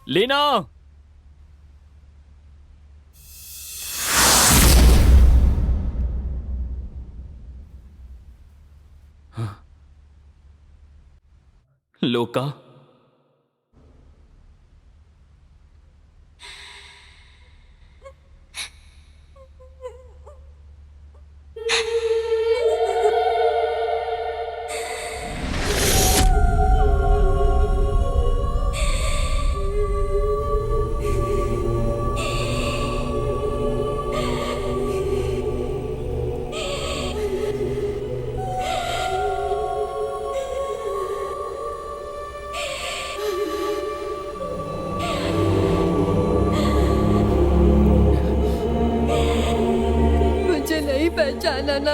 लीना। लोका। मुझे नहीं पहचाना ना?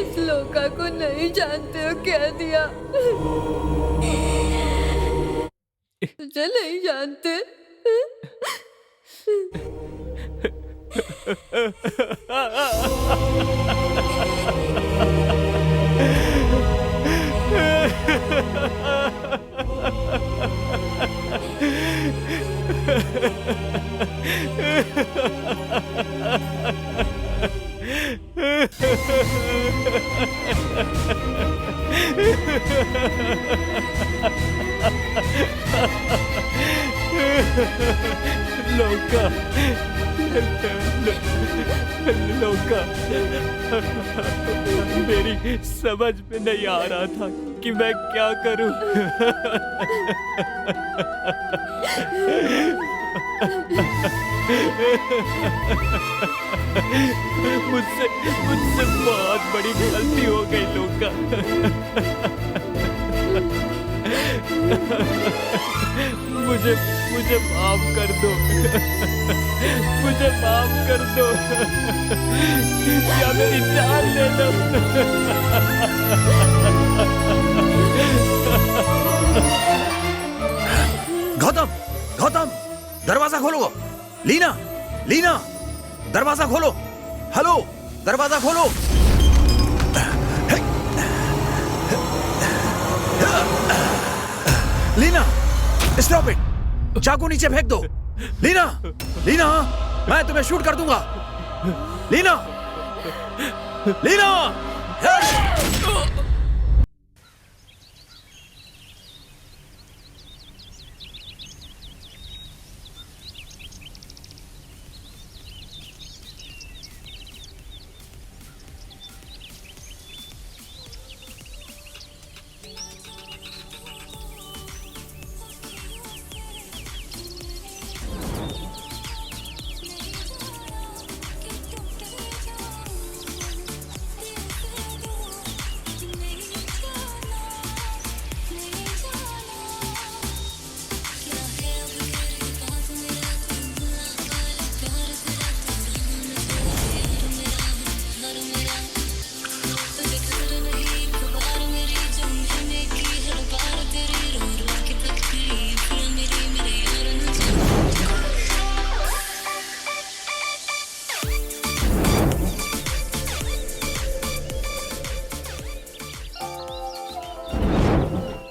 इस लोका को नहीं जानते हो कह दिया। मुझे नहीं जानते। लोका। लोका, मेरी समझ में नहीं आ रहा था कि मैं क्या करूं। मुझसे मुझसे बहुत बड़ी गलती हो गई लोका। मुझे मुझे माफ कर दो। मुझे माफ कर दो या मेरी जान ले लो। गौतम, गौतम, दरवाजा खोलो। लीना, लीना, दरवाजा खोलो। हेलो, दरवाजा खोलो। Leena, stop it. चाकू नीचे फेंक दो। लीना, लीना, मैं तुम्हें शूट कर दूंगा। लीना, लीना।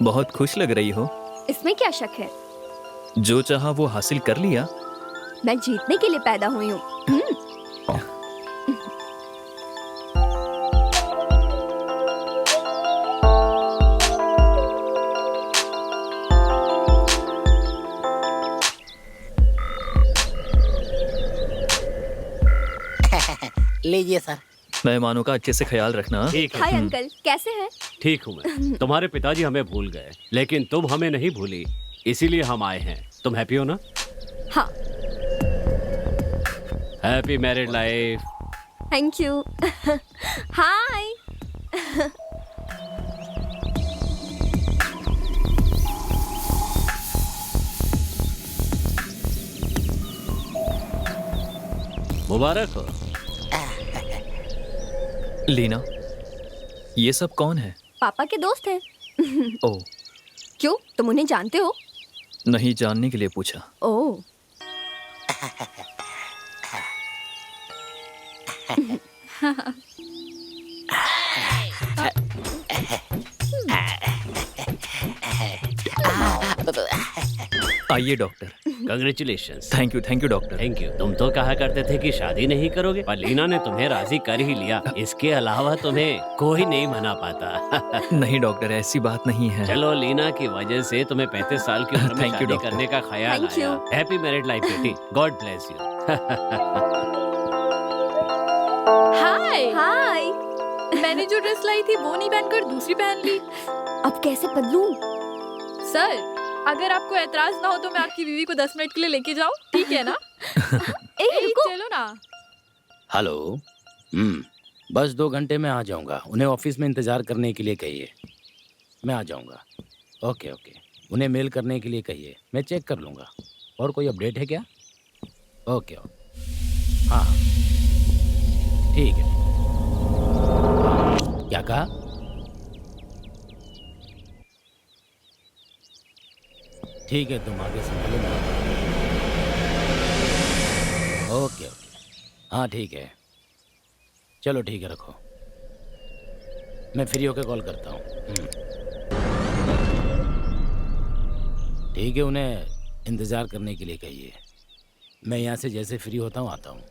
बहुत खुश लग रही हो। इसमें क्या शक है? जो चाहा वो हासिल कर लिया। मैं जीतने के लिए पैदा हुई हूँ। लीजिए सर। मेहमानों का अच्छे से ख्याल रखना। ठीक है। हाय अंकल, कैसे हैं? ठीक हूँ मैं। तुम्हारे पिताजी हमें भूल गए, लेकिन तुम हमें नहीं भूली, इसीलिए हम आए हैं। तुम हैप्पी हो ना? हाँ। Happy married life. Thank you. हाय। मुबारक हो। लीना, ये सब कौन है? पापा के दोस्त हैं। ओ, क्यों, तुम उन्हें जानते हो? नहीं, जानने के लिए पूछा। ओह। आइए doctor. Congratulation. Thank you doctor. Thank you. तुम तो कहा करते थे कि शादी नहीं करोगे, पर लीना ने तुम्हें राजी कर ही लिया। इसके अलावा तुम्हें कोई नहीं मना पाता। नहीं डॉक्टर, ऐसी बात नहीं है। चलो, लीना की वजह से तुम्हें 35 साल की उम्र में Thank you, शादी doctor. करने का ख्याल Thank you. आया। हैप्पी मैरिड लाइफ बेटी। God bless you. हाय। हाय। मैंने जो ड्रेस लाई थी वो नहीं पहनकर दूसरी पहन ली। अब कैसे बदलूं? सर, अगर आपको एतराज ना हो तो मैं आपकी बीवी को 10 मिनट के लिए लेके जाऊं, ठीक है ना? रुको। चलो ना। हेलो। बस 2 घंटे में आ जाऊंगा। उन्हें ऑफिस में इंतजार करने के लिए कहिए। मैं आ जाऊंगा। Okay okay. उन्हें मेल करने के लिए कहिए, मैं चेक कर लूँगा। और कोई अपडेट है क्या? Okay okay. हाँ ठीक है। क्या कहा? ठीक है, तुम आगे संभालो ना। Okay okay. हाँ ठीक है, चलो ठीक है, रखो। मैं फ्री होकर कॉल करता हूँ। ठीक है, उन्हें इंतज़ार करने के लिए कहिए। मैं यहाँ से जैसे फ्री होता हूँ आता हूँ।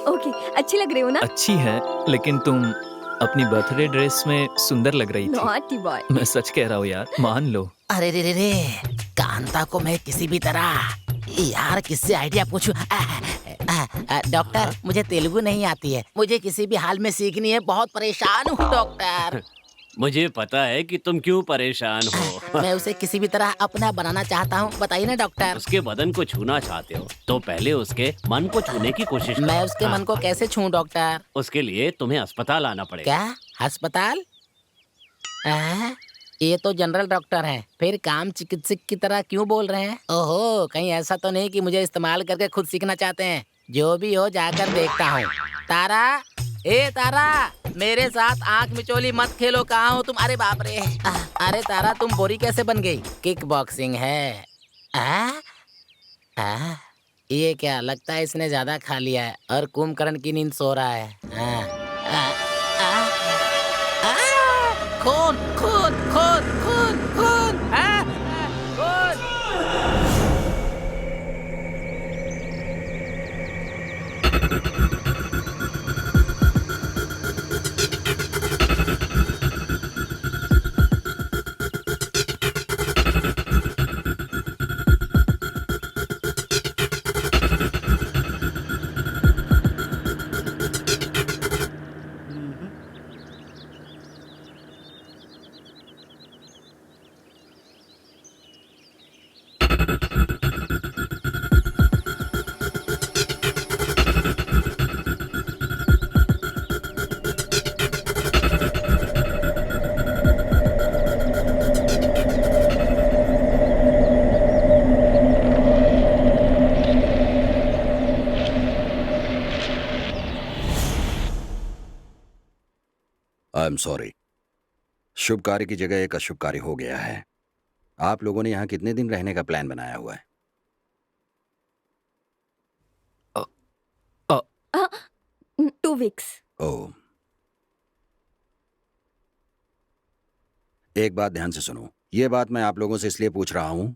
ओके, अच्छी लग रही हो ना? अच्छी है, लेकिन तुम अपनी बर्थडे ड्रेस में सुंदर लग रही थी। Naughty boy. मैं सच कह रहा हूँ यार, मान लो। अरे रे रे रे, कांता को मैं किसी भी तरह यार किससे आइडिया पूछूं? डॉक्टर, मुझे तेलुगु नहीं आती है, मुझे किसी भी हाल में सीखनी है। बहुत परेशान हूँ डॉक्टर। मुझे पता है कि तुम क्यों परेशान हो। मैं उसे किसी भी तरह अपना बनाना चाहता हूँ, बताइए ना डॉक्टर। उसके बदन को छूना चाहते हो तो पहले उसके मन को छूने की कोशिश करो। मैं उसके मन को कैसे छूं डॉक्टर? उसके लिए तुम्हें अस्पताल आना पड़ेगा। क्या अस्पताल? ये तो जनरल डॉक्टर हैं, फिर काम चिकित्सक की तरह क्यों बोल रहे हैं? ओहो, कहीं ऐसा तो नहीं कि मुझे इस्तेमाल करके खुद सीखना चाहते हैं? जो भी हो, जाकर देखता हूँ। तारा, ए तारा, मेरे साथ आंख मिचोली मत खेलो। कहाँ हो तुम? अरे बाप रे। अरे तारा, तुम बोरी कैसे बन गई? किक बॉक्सिंग है। ये क्या लगता है, इसने ज्यादा खा लिया है और कुंभकर्ण की नींद सो रहा है। खून खून खून खून खून खून। I am sorry. शुभ कार्य की जगह एक अशुभ कार्य हो गया है। आप लोगों ने यहाँ कितने दिन रहने का प्लान बनाया हुआ है? 2 weeks। ओह, एक बात ध्यान से सुनो। ये बात मैं आप लोगों से इसलिए पूछ रहा हूं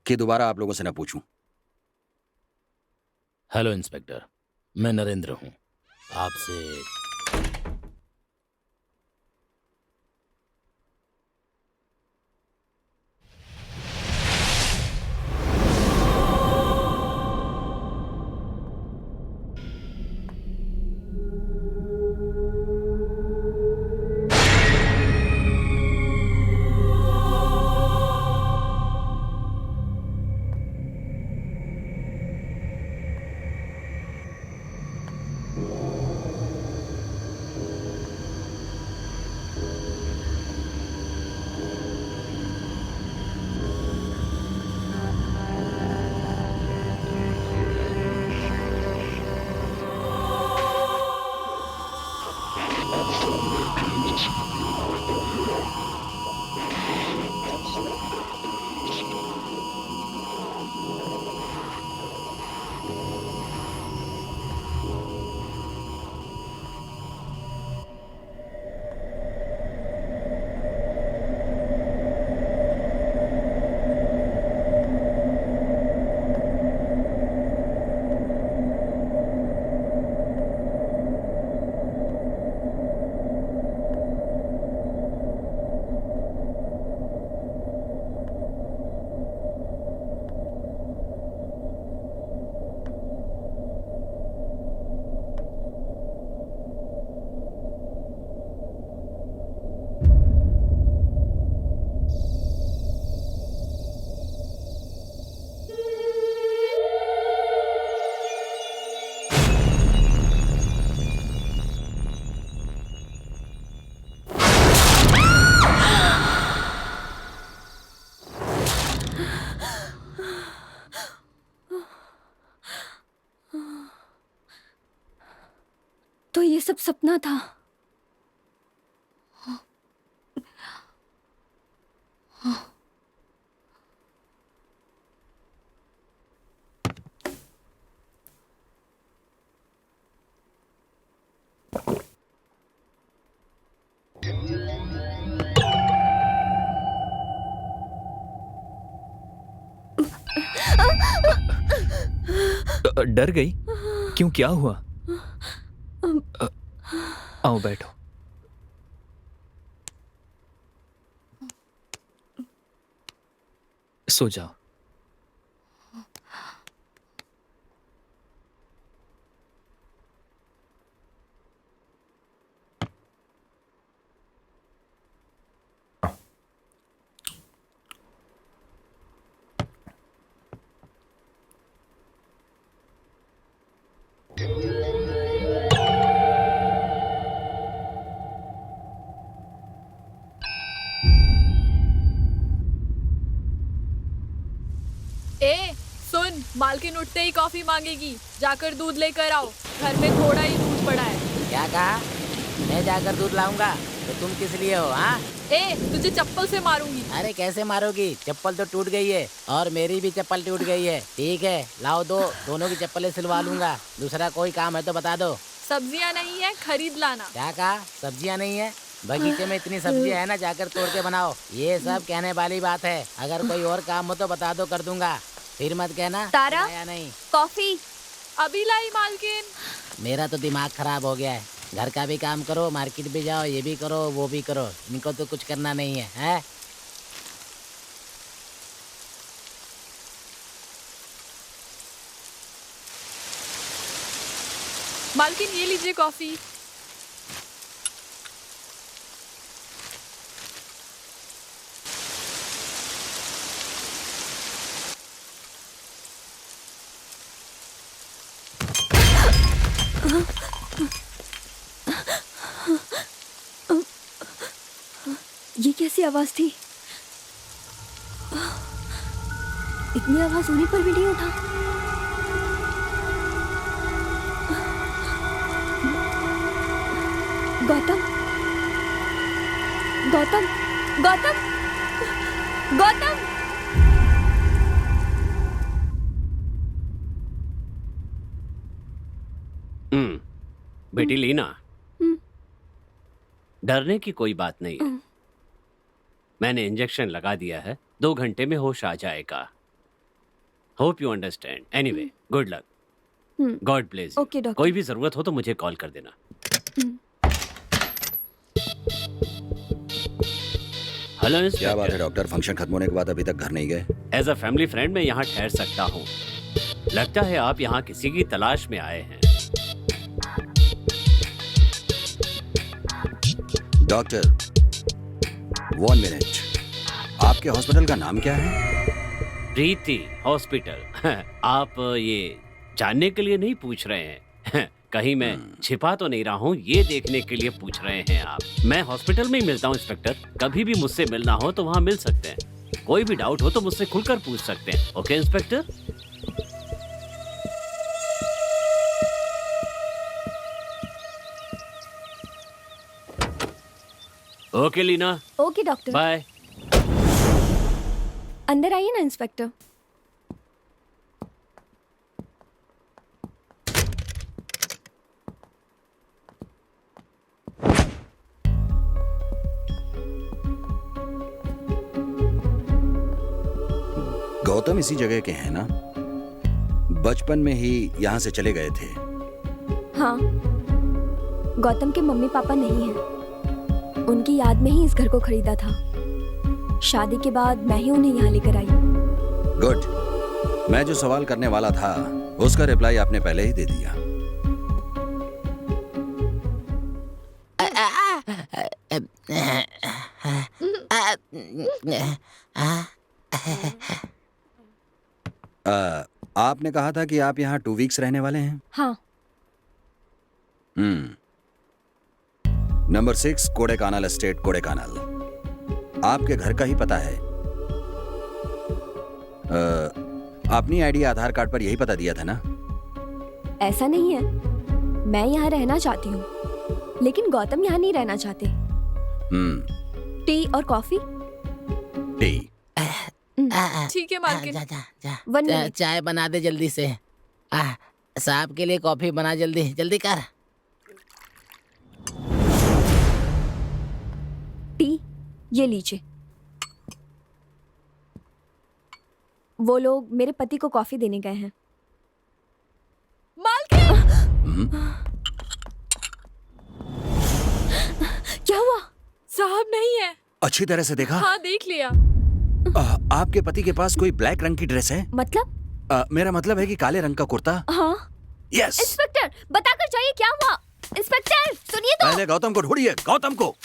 कि दोबारा आप लोगों से न पूछूं। हेलो इंस्पेक्टर, मैं नरेंद्र हूँ। आपसे तो ये सब सपना था। डर गई? क्यों, क्या हुआ? आओ बैठो। सो जाओ। ए सुन, मालकिन उठते ही कॉफी मांगेगी, जाकर दूध लेकर आओ। घर में थोड़ा ही दूध पड़ा है। क्या कहा? मैं जाकर दूध लाऊंगा? तो तुम किस लिए हो? हाँ, ए तुझे चप्पल से मारूंगी। अरे कैसे मारोगी? चप्पल तो टूट गई है और मेरी भी चप्पल टूट गई है। ठीक है, लाओ दो, दोनों की चप्पलें सिलवा लूंगा। दूसरा कोई काम है तो बता दो। सब्जियां नहीं है, खरीद लाना। क्या कहा? सब्जियां नहीं है? बगीचे में इतनी सब्जियां है ना, जाकर तोड़ के बनाओ। ये सब कहने वाली बात है। अगर कोई और काम हो तो बता दो, कर दूंगा। फिर मत कहना तारा, या नहीं। कॉफी। अभी लाई मालकिन। मेरा तो दिमाग खराब हो गया है। घर का भी काम करो, मार्केट भी जाओ, ये भी करो, वो भी करो। इनको तो कुछ करना नहीं है, हैं? मालकिन ये लीजिए कॉफी। ये कैसी आवाज थी? इतनी आवाज होने पर भी नहीं उठा। गौतम, गौतम, गौतम, गौतम। बेटी लीना, डरने की कोई बात नहीं है। मैंने इंजेक्शन लगा दिया है, 2 घंटे में होश आ जाएगा। Hope you understand. Anyway, good luck. God bless you. Okay doctor. कोई भी जरूरत हो तो मुझे कॉल कर देना। हेलो क्या इंस्पेक्टर। बात है डॉक्टर, फंक्शन खत्म होने के बाद अभी तक घर नहीं गए? एज अ फैमिली फ्रेंड मैं यहाँ ठहर सकता हूँ। लगता है आप यहाँ किसी की तलाश में आए हैं। Doctor, 1 minute. आपके हॉस्पिटल का नाम क्या है? प्रीति हॉस्पिटल। आप ये जानने के लिए नहीं पूछ रहे हैं? कहीं मैं छिपा तो नहीं रहा हूँ, ये देखने के लिए पूछ रहे हैं आप? मैं हॉस्पिटल में ही मिलता हूँ इंस्पेक्टर। कभी भी मुझसे मिलना हो तो वहाँ मिल सकते हैं। कोई भी डाउट हो तो मुझसे खुलकर पूछ सकते हैं। Okay inspector? Okay Leena, okay doctor. Bye. अंदर आइए ना इंस्पेक्टर। गौतम इसी जगह के हैं ना? बचपन में ही यहाँ से चले गए थे। हाँ, गौतम के मम्मी पापा नहीं हैं। उनकी याद में ही इस घर को खरीदा था। शादी के बाद मैं ही उन्हें यहाँ लेकर आई। गुड। मैं जो सवाल करने वाला था उसका रिप्लाई आपने पहले ही दे दिया। आपने कहा था कि आप यहाँ 2 वीक्स रहने वाले हैं। हाँ। Number 6 Kodaikanal estate, Kodaikanal. आपके घर का ही पता है। अपनी आईडी आधार कार्ड पर यही पता दिया था ना? ऐसा नहीं है। मैं यहाँ रहना चाहती हूँ, लेकिन गौतम यहाँ नहीं रहना चाहते। टी और कॉफी? टी। ठीक है मालकिन। जा जा जा One चा- minute. चाय बना दे जल्दी से। साहब के लिए कॉफी बना, जल्दी जल्दी कर। टी ये लीजिए। वो लोग मेरे पति को कॉफी देने गए हैं। मालकिन, क्या हुआ? साहब नहीं है। अच्छी तरह से देखा? हाँ देख लिया। आपके पति के पास कोई ब्लैक रंग की ड्रेस है? मतलब? मेरा मतलब है कि काले रंग का कुर्ता। हाँ। यस। इंस्पेक्टर बताकर जाइए क्या हुआ। इंस्पेक्टर सुनिए तो। पहले गौतम को ढूंढिए, गौतम को।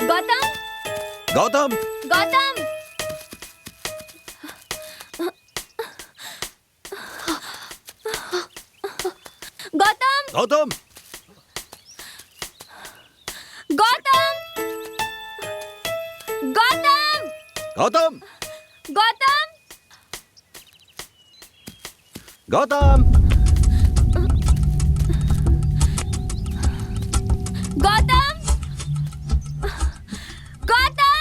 गौतम, गौतम, गौतम। गौतम, गौतम, गौतम, गौतम, गौतम, गौतम, गौतम, गौतम, गौतम।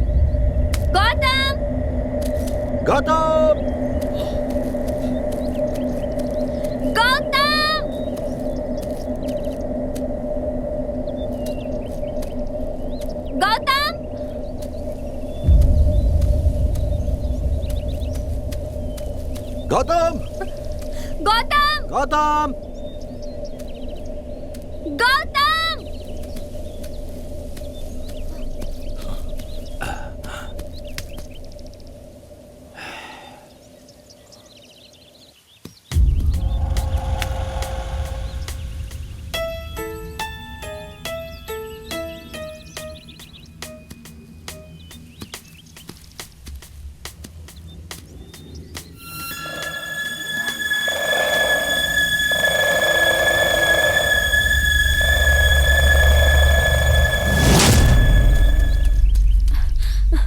गौतम, गौतम, गौतम, गौतम, गौतम, गौतम, गौतम, गौतम। गौतम।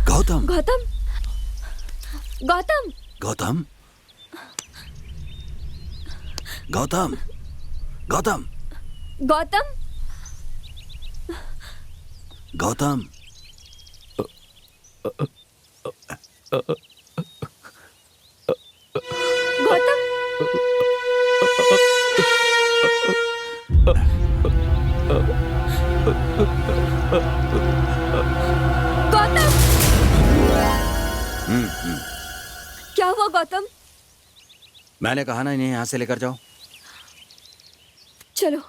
गौतम, गौतम, गौतम, गौतम, गौतम, गौतम, गौतम, गौतम। गौतम, गौतम। क्या हुआ गौतम? मैंने कहा ना इन्हें यहाँ से लेकर जाओ। चलो।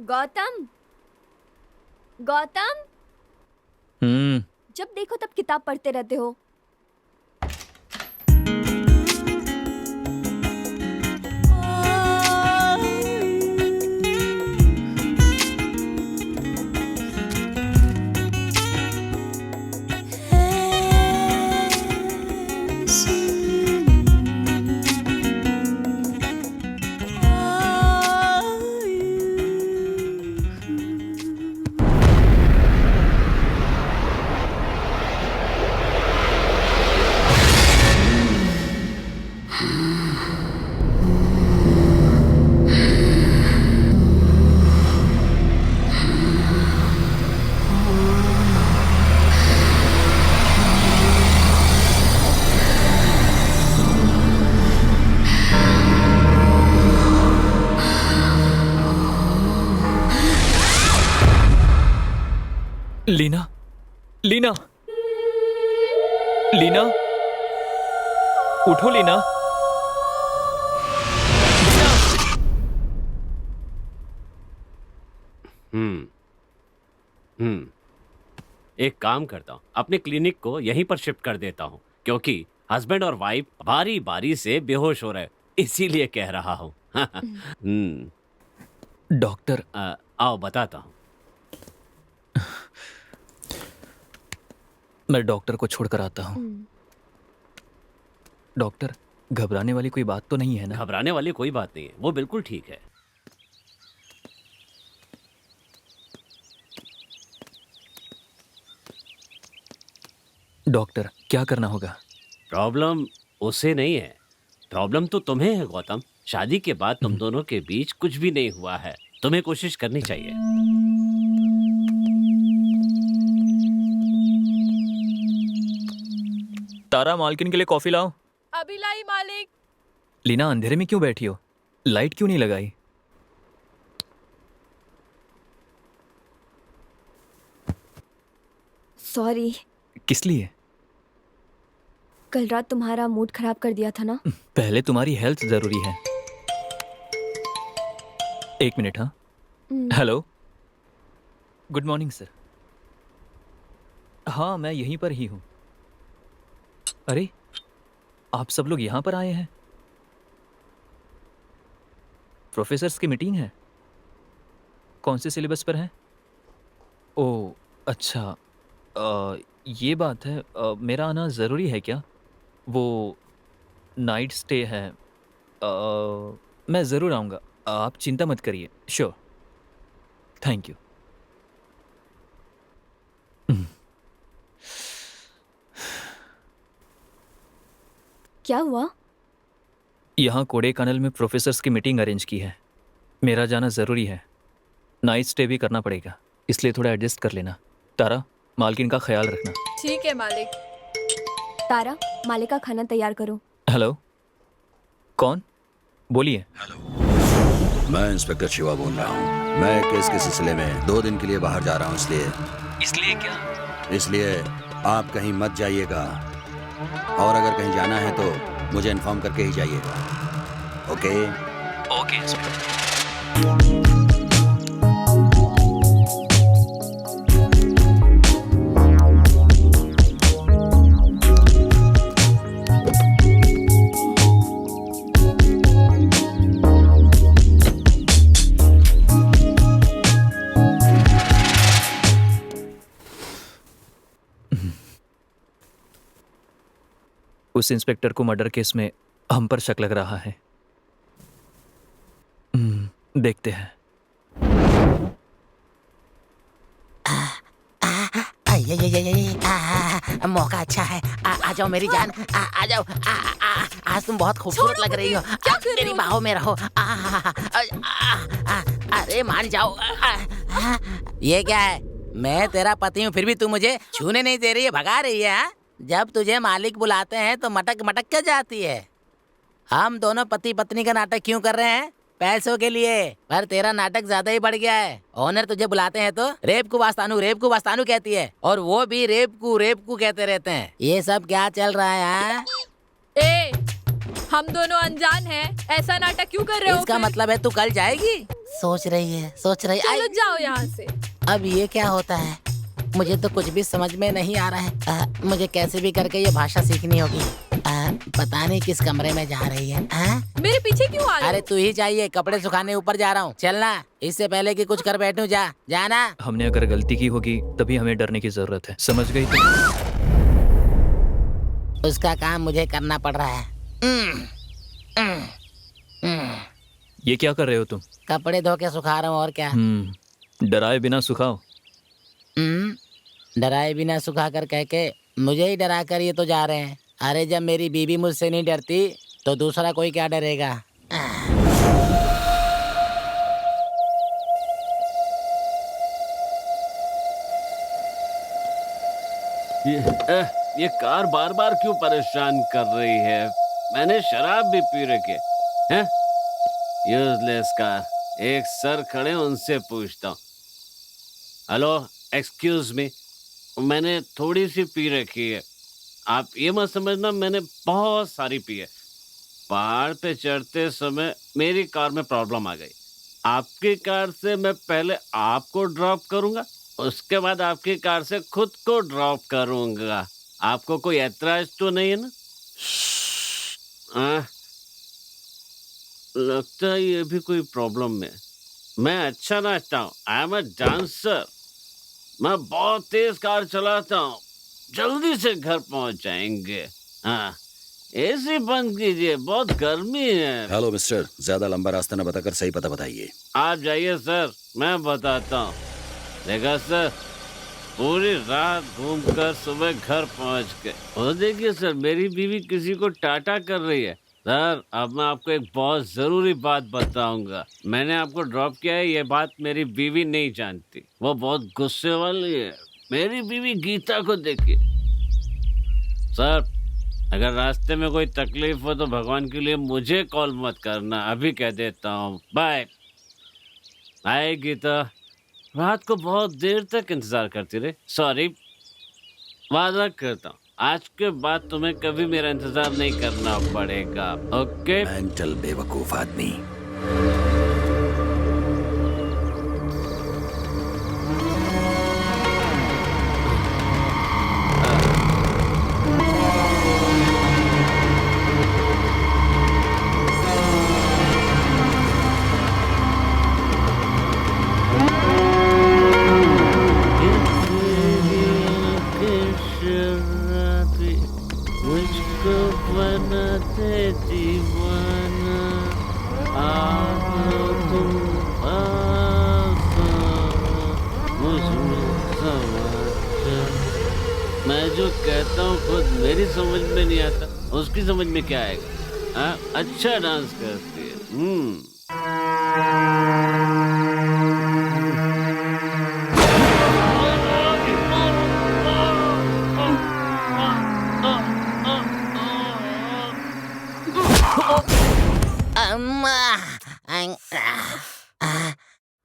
गौतम, गौतम, जब देखो तब किताब पढ़ते रहते हो। लीना, लीना, लीना, उठो लीना। एक काम करता हूँ, अपने क्लिनिक को यहीं पर शिफ्ट कर देता हूँ, क्योंकि हस्बैंड और वाइफ बारी बारी से बेहोश हो रहे, इसीलिए कह रहा हूँ। डॉक्टर, आओ बताता हूँ। मैं डॉक्टर को छोड़कर आता हूँ। डॉक्टर, घबराने वाली कोई बात तो नहीं है ना? घबराने वाली कोई बात नहीं है, वो बिल्कुल ठीक है। डॉक्टर, क्या करना होगा? प्रॉब्लम उसे नहीं है, प्रॉब्लम तो तुम्हें है गौतम। शादी के बाद तुम दोनों के बीच कुछ भी नहीं हुआ है, तुम्हें कोशिश करनी चाहिए। तारा, मालकिन के लिए कॉफी लाओ। अभी लाई मालिक। लीना, अंधेरे में क्यों बैठी हो? लाइट क्यों नहीं लगाई? सॉरी। किस लिए? कल रात तुम्हारा मूड खराब कर दिया था ना। पहले तुम्हारी हेल्थ जरूरी है। एक मिनट। हाँ, हेलो, गुड मॉर्निंग सर। हाँ, मैं यहीं पर ही हूँ। अरे, आप सब लोग यहाँ पर आए हैं? प्रोफेसर्स की मीटिंग है? कौन से सिलेबस पर है? ओह अच्छा, ये बात है। मेरा आना ज़रूरी है क्या? वो नाइट स्टे है। मैं ज़रूर आऊँगा, आप चिंता मत करिए। Sure, thank you. क्या हुआ? यहाँ कोडेकनाल में प्रोफेसर्स की मीटिंग अरेंज की है। मेरा जाना ज़रूरी है, नाइट स्टे भी करना पड़ेगा, इसलिए थोड़ा एडजस्ट कर लेना। तारा, मालकिन का ख्याल रखना। ठीक है मालिक। तारा, मालिक का खाना तैयार करो। हेलो, कौन? बोलिए। हेलो, मैं इंस्पेक्टर शिवा बोल रहा हूँ। मैं केस के सिलसिले में 2 दिन के लिए बाहर जा रहा हूँ, इसलिए क्या? इसलिए आप कहीं मत जाइएगा, और अगर कहीं जाना है तो मुझे इन्फॉर्म करके ही जाइएगा। ओके? Okay inspector. उस इंस्पेक्टर को मर्डर केस में हम पर शक लग रहा है। देखते हैं। मौका अच्छा है। आ जाओ मेरी जान, आ जाओ। आज तुम बहुत खूबसूरत लग रही हो। मेरी बाहों में रहो। अरे मान जाओ। ये क्या है? मैं तेरा पति हूँ, फिर भी तू मुझे छूने नहीं दे रही है, भगा रही है। जब तुझे मालिक बुलाते हैं तो मटक मटक के जाती है। हम दोनों पति पत्नी का नाटक क्यों कर रहे हैं? पैसों के लिए। पर तेरा नाटक ज्यादा ही बढ़ गया है। ओनर तुझे बुलाते हैं तो रेप को वास्तानू कहती है, और वो भी रेप को कहते रहते हैं। ये सब क्या चल रहा है? ए, हम दोनों अनजान हैं, ऐसा नाटक क्यों कर रहे हो? इसका फिर? मतलब है तू कल जाएगी? सोच रही है, सोच रही चलो आई, जाओ यहाँ से। अब ये क्या होता है? मुझे तो कुछ भी समझ में नहीं आ रहा है। मुझे कैसे भी करके ये भाषा सीखनी होगी। पता नहीं किस कमरे में जा रही है। मेरे पीछे क्यों आ रहे अरे हो? तू ही चाहिए, कपड़े सुखाने ऊपर जा रहा हूँ। चलना, इससे पहले कि कुछ कर बैठूं। जा जाना। हमने अगर गलती की होगी तभी हमें डरने की जरूरत है, समझ गई तुम? उसका काम मुझे करना पड़ रहा है। ये क्या कर रहे हो तुम? कपड़े धो के सुखा रहा हूँ, और क्या। डराए बिना सुखाओ। डराए बिना सुखा कर कह के मुझे ही डरा कर ये तो जा रहे हैं। अरे जब मेरी बीवी मुझसे नहीं डरती तो दूसरा कोई क्या डरेगा। ये कार बार बार क्यों परेशान कर रही है? मैंने शराब भी पी रखी है। Useless car. एक सर खड़े उनसे पूछता हूँ। हेलो, एक्सक्यूज मी, मैंने थोड़ी सी पी रखी है। आप ये मत समझना मैंने बहुत सारी पी है। पहाड़ पे चढ़ते समय मेरी कार में प्रॉब्लम आ गई। आपकी कार से मैं पहले आपको ड्रॉप करूंगा, उसके बाद आपकी कार से खुद को ड्रॉप करूंगा। आपको कोई ऐतराज तो नहीं है ना? लगता है ये भी कोई प्रॉब्लम है। मैं अच्छा नाचता हूँ, आई एम अ डांसर। मैं बहुत तेज कार चलाता हूँ, जल्दी से घर पहुंच जाएंगे। हाँ, एसी बंद कीजिए, बहुत गर्मी है। हेलो मिस्टर, ज्यादा लंबा रास्ता न बताकर सही पता बताइए। आप जाइए सर, मैं बताता हूँ। देखा सर, पूरी रात घूमकर सुबह घर पहुंच गए। और देखिए सर, मेरी बीवी किसी को टाटा कर रही है। सर, अब मैं आपको एक बहुत जरूरी बात बताऊंगा। मैंने आपको ड्रॉप किया है, ये बात मेरी बीवी नहीं जानती। वो बहुत गुस्से वाली है। मेरी बीवी गीता को देखिए। सर, अगर रास्ते में कोई तकलीफ हो तो भगवान के लिए मुझे कॉल मत करना, अभी कह देता हूँ। Bye bye. गीता रात को बहुत देर तक इंतजार करती रही। सॉरी, वादा करता हूँ आज के बाद तुम्हें कभी मेरा इंतजार नहीं करना पड़ेगा। ओके? मेंटल बेवकूफ आदमी। मुझको बनाते दीवाना, आओ तुम मुझमें समा जाओ। मैं जो कहता हूँ खुद मेरी समझ में नहीं आता, उसकी समझ में क्या आएगा? हाँ, अच्छा डांस करती है।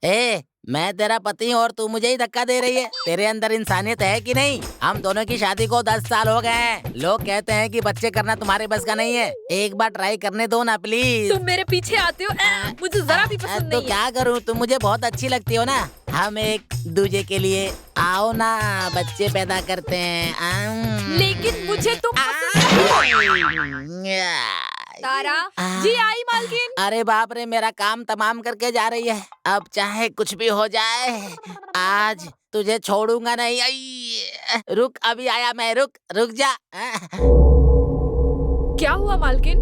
ए, मैं तेरा पति हूँ और तू मुझे ही धक्का दे रही है। तेरे अंदर इंसानियत है कि नहीं? हम दोनों की शादी को 10 साल हो गए हैं। लोग कहते हैं कि बच्चे करना तुम्हारे बस का नहीं है। एक बार ट्राई करने दो ना प्लीज। तुम मेरे पीछे आते हो, मुझे जरा भी पसंद तो नहीं है। क्या करूँ, तुम मुझे बहुत अच्छी लगती हो ना। हम एक दूजे के लिए आओ ना, बच्चे पैदा करते हैं। लेकिन मुझे तुम तारा जी आई मालकिन। अरे बाप रे, मेरा काम तमाम करके जा रही है। अब चाहे कुछ भी हो जाए, आज तुझे छोड़ूंगा नहीं। आई, रुक, अभी आया मैं। रुक जा। क्या हुआ मालकिन?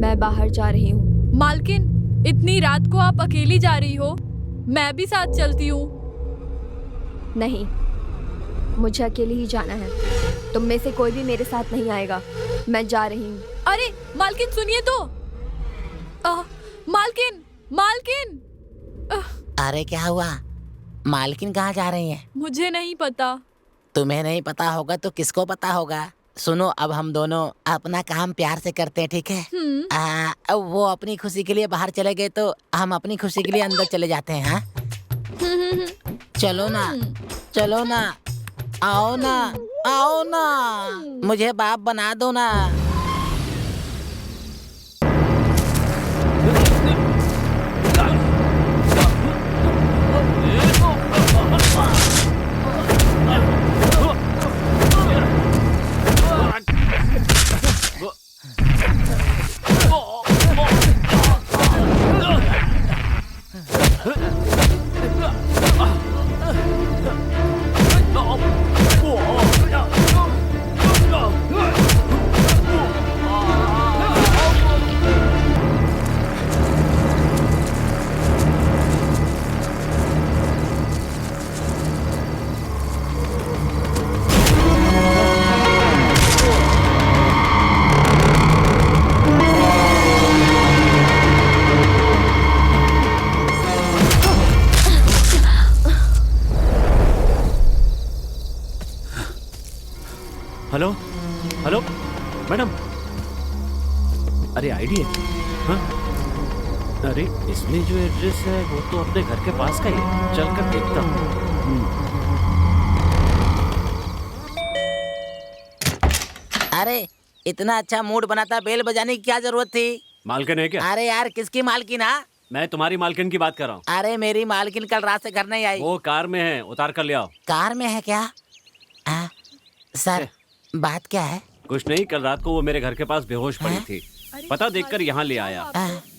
मैं बाहर जा रही हूँ। मालकिन, इतनी रात को आप अकेली जा रही हो? मैं भी साथ चलती हूँ। नहीं, मुझे अकेले ही जाना है। तुम में से कोई भी मेरे साथ नहीं आएगा। मैं जा रही हूँ। अरे मालकिन सुनिए तो। मालकिन। अरे क्या हुआ? मालकिन कहाँ जा रही है? मुझे नहीं पता। तुम्हें नहीं पता होगा तो किसको पता होगा? सुनो, अब हम दोनों अपना काम प्यार से करते हैं, ठीक है? वो अपनी खुशी के लिए बाहर चले गए तो हम अपनी खुशी के लिए अंदर चले जाते हैं। हाँ, चलो ना, आओ ना, मुझे बाप बना दो ना। हेलो हेलो मैडम, अरे आईडी है? हाँ? अरे इसमें जो एड्रेस है वो तो अपने घर के पास का ही है, चल कर देखता हूँ। अरे इतना अच्छा मूड बनाता, बेल बजाने की क्या जरूरत थी? मालकिन है क्या? अरे यार किसकी मालकिन? हाँ मैं तुम्हारी मालकिन की बात कर रहा हूँ। अरे मेरी मालकिन कल रात से घर नहीं आई। वो कार में है, उतार कर ले आओ। कार में है क्या? सर बात क्या है? कुछ नहीं, कल रात को वो मेरे घर के पास बेहोश पड़ी थी, पता देखकर यहाँ ले आया।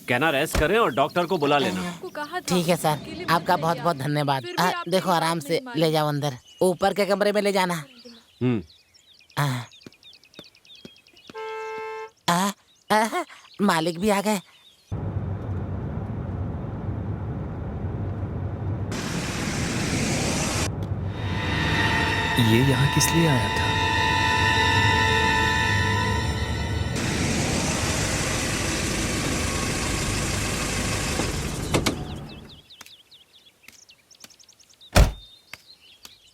कहना रेस्ट करें और डॉक्टर को बुला लेना। आपको कहा था। ठीक है सर, अकेले आपका मत बहुत जाइए बहुत आप। धन्यवाद। फिर भी आपने देखो आराम बात से नहीं मानी। ले जाओ अंदर, ऊपर के कमरे में ले जाना। हम्म। मालिक भी आ गए। ये यहाँ किस लिए आया था?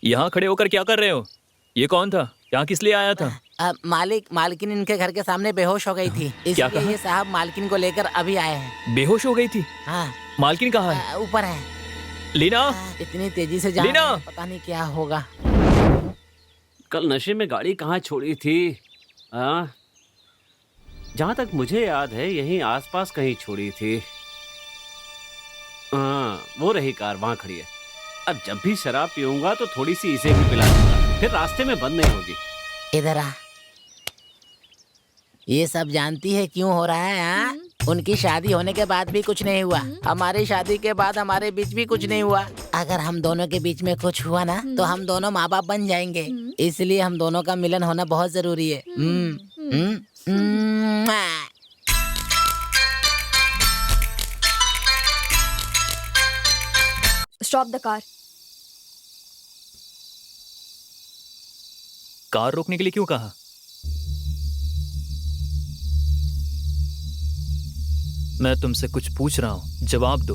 यहाँ खड़े होकर क्या कर रहे हो? ये कौन था? यहाँ किस लिए आया था? मालकिन इनके घर के सामने बेहोश हो गई थी, क्या इसलिए कहा? ये साहब मालकिन को लेकर अभी आए हैं। बेहोश हो गई थी? हाँ मालकिन कहाँ है? ऊपर है। लीना, इतनी तेजी से जा लीना! रहे हैं, पता नहीं क्या होगा। कल नशे में गाड़ी कहाँ छोड़ी थी? जहाँ तक मुझे याद है यहीं आसपास कहीं छोड़ी थी। हाँ, वो रही कार वहाँ खड़ी है। अब जब भी शराब पीऊंगा तो थोड़ी सी इसे भी पिला दूंगा, फिर रास्ते में बंद नहीं होगी। इधर आ। ये सब जानती है क्यों हो रहा है? हाँ, उनकी शादी होने के बाद भी कुछ नहीं हुआ, हमारी शादी के बाद हमारे बीच भी कुछ नहीं हुआ। अगर हम दोनों के बीच में कुछ हुआ ना तो हम दोनों माँ बाप बन जाएंगे, इसलिए हम दोनों का मिलन होना बहुत जरूरी है। Stop the car. कार रोकने के लिए क्यों कहा? मैं तुमसे कुछ पूछ रहा हूं, जवाब दो।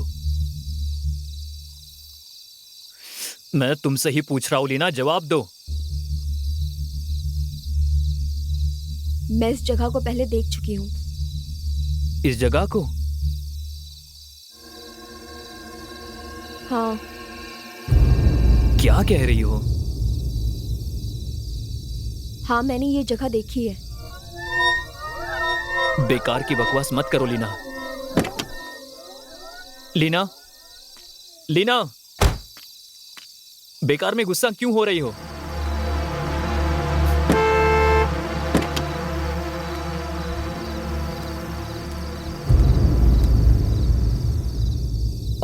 मैं तुमसे ही पूछ रहा हूं लीना, जवाब दो। मैं इस जगह को पहले देख चुकी हूँ। इस जगह को? हाँ। क्या कह रही हो? हाँ, मैंने ये जगह देखी है। बेकार की बकवास मत करो लीना। लीना, लीना, बेकार में गुस्सा क्यों हो रही हो?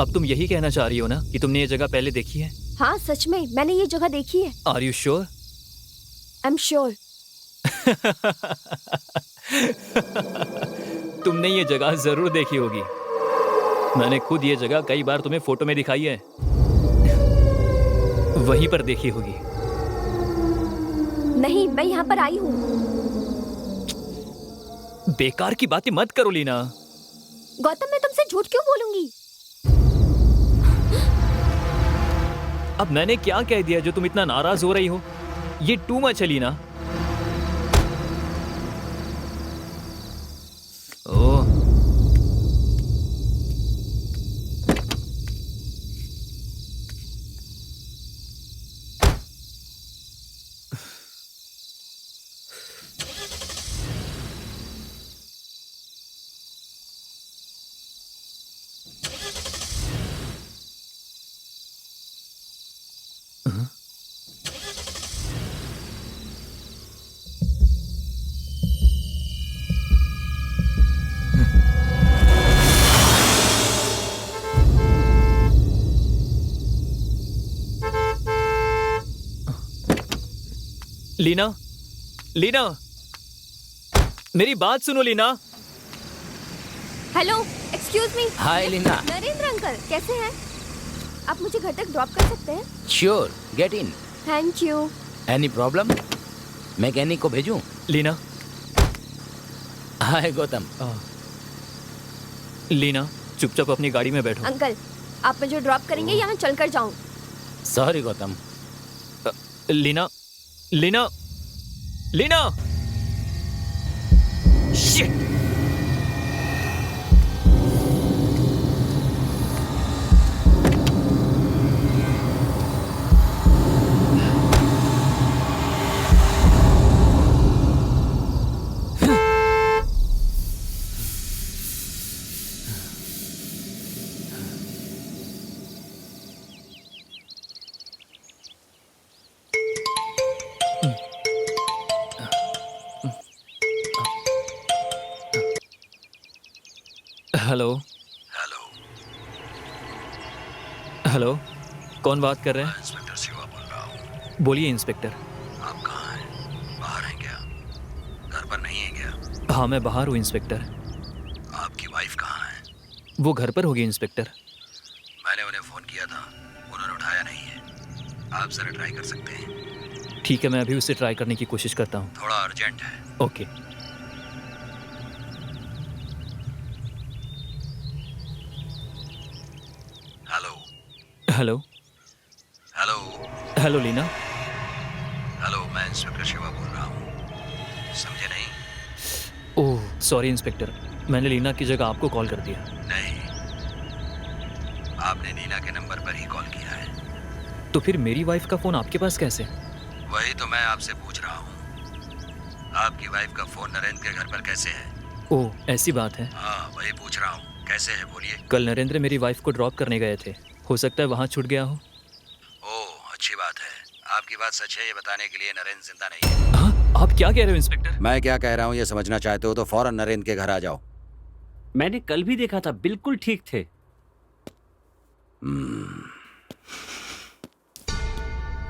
अब तुम यही कहना चाह रही हो ना कि तुमने ये जगह पहले देखी है? हाँ सच में, मैंने ये जगह देखी है। Are you sure? I am sure. तुमने ये जगह जरूर देखी होगी। मैंने खुद ये जगह कई बार तुम्हें फोटो में दिखाई है। वहीं पर देखी होगी। नहीं, मैं यहाँ पर आई हूँ। बेकार की बातें मत करो लीना। गौतम, मैं तुमसे झूठ क्यों बोलूंगी? अब मैंने क्या कह दिया जो तुम इतना नाराज हो रही हो? ये टू मच है लीना। ओह, लीना, लीना, मेरी बात सुनो Leena. Hello, excuse me. Hi Leena. Narendra uncle, कैसे हैं? आप मुझे घर तक ड्रॉप कर सकते हैं? Sure, get in. Thank you. Any problem? Mechanic को भेजूं? लीना, हाय गौतम। लीना, चुपचाप अपनी गाड़ी में बैठो। अंकल, आप मुझे ड्रॉप करेंगे या मैं चलकर जाऊं? Sorry Gautam. Leena, Leena, Leena! Shit! Hello. Hello, hello, कौन बात कर रहे हैं? इंस्पेक्टर शिवा बोल रहा हूँ। बोलिए इंस्पेक्टर। आप कहाँ हैं? बाहर हैं क्या? घर पर नहीं है क्या? हाँ, मैं बाहर हूँ इंस्पेक्टर। आपकी वाइफ कहाँ है? वो घर पर होगी इंस्पेक्टर। मैंने उन्हें फोन किया था, उन्होंने उठाया नहीं है। आप जरा ट्राई कर सकते हैं? ठीक है, मैं अभी उसे ट्राई करने की कोशिश करता हूँ। थोड़ा अर्जेंट है। Okay. Hello, hello. Hello, hello Leena. Hello, मैं इंस्पेक्टर शिवा बोल रहा हूँ। समझे नहीं? ओह सॉरी इंस्पेक्टर, मैंने लीना की जगह आपको कॉल कर दिया। नहीं, आपने नीना के नंबर पर ही कॉल किया है। तो फिर मेरी वाइफ का फ़ोन आपके पास कैसे? वही तो मैं आपसे पूछ रहा हूँ। आपकी वाइफ का फोन नरेंद्र के घर पर कैसे है? ओह ऐसी बात है। हाँ, वही पूछ रहा हूँ, कैसे है बोलिए। कल नरेंद्र मेरी वाइफ को ड्रॉप करने गए थे, हो सकता है वहाँ छूट गया हो। ओह, अच्छी बात है। आपकी बात सच है ये बताने के लिए नरेंद्र जिंदा नहीं है। हाँ, आप क्या कह रहे हो इंस्पेक्टर? मैं क्या कह रहा हूँ ये समझना चाहते हो तो फौरन नरेंद्र के घर आ जाओ। मैंने कल भी देखा था, बिल्कुल ठीक थे।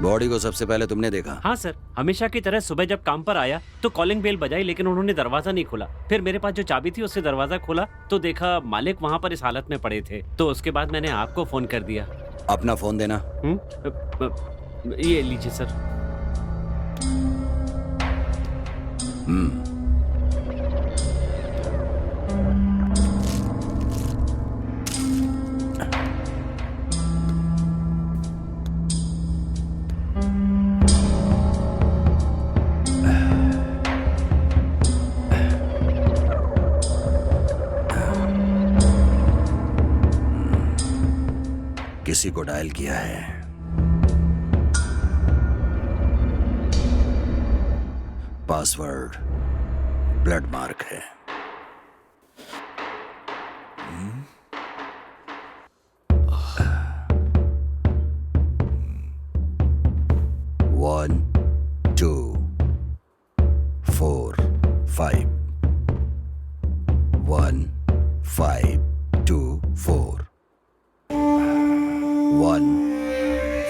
बॉडी को सबसे पहले तुमने देखा? हाँ सर, हमेशा की तरह सुबह जब काम पर आया तो कॉलिंग बेल बजाई, लेकिन उन्होंने दरवाजा नहीं खोला। फिर मेरे पास जो चाबी थी उससे दरवाजा खोला तो देखा मालिक वहाँ पर इस हालत में पड़े थे। तो उसके बाद मैंने आपको फोन कर दिया। अपना फोन देना। ये लीजिए सर। किसी को डायल किया है। पासवर्ड ब्लड मार्क है। वन 2 4 5 1 5 2 4 1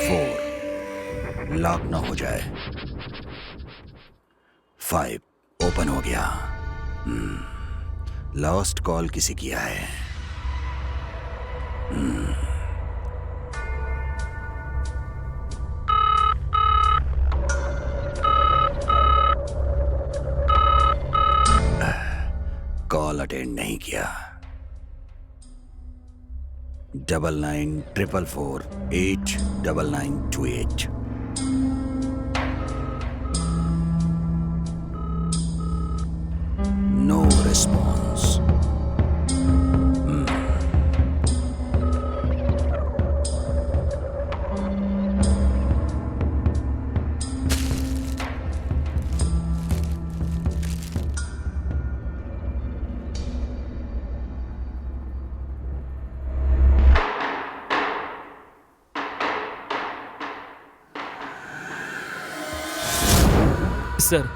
4 लॉक ना हो जाए। 5 ओपन हो गया। लॉस्ट कॉल किसी किया है। कॉल अटेंड नहीं किया। 9944489928। No response. सर,